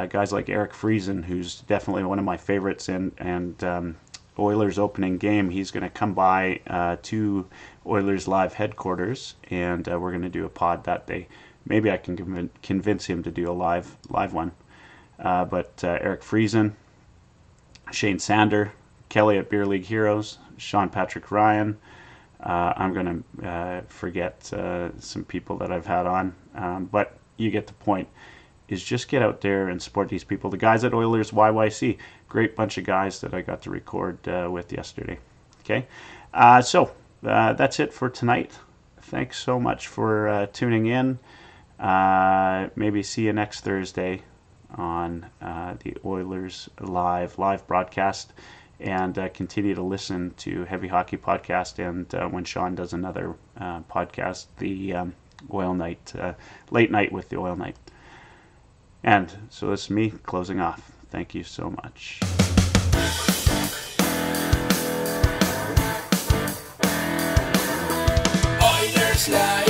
guys like Eric Friesen, who's definitely one of my favorites, and Oilers opening game, he's going to come by to Oilers Live headquarters, and we're going to do a pod that day. Maybe I can convince him to do a live one. But Eric Friesen, Shane Sander, Kelly at Beer League Heroes, Sean Patrick Ryan. I'm going to forget some people that I've had on, but you get the point. Is just get out there and support these people. The guys at Oilers YYC, great bunch of guys that I got to record with yesterday. Okay, so that's it for tonight. Thanks so much for tuning in. Maybe see you next Thursday on the Oilers Live broadcast, and continue to listen to Heavy Hockey Podcast, and when Sean does another podcast, the Oil Night, Late Night with the Oil Night. And so this is me closing off. Thank you so much. Oilers Live.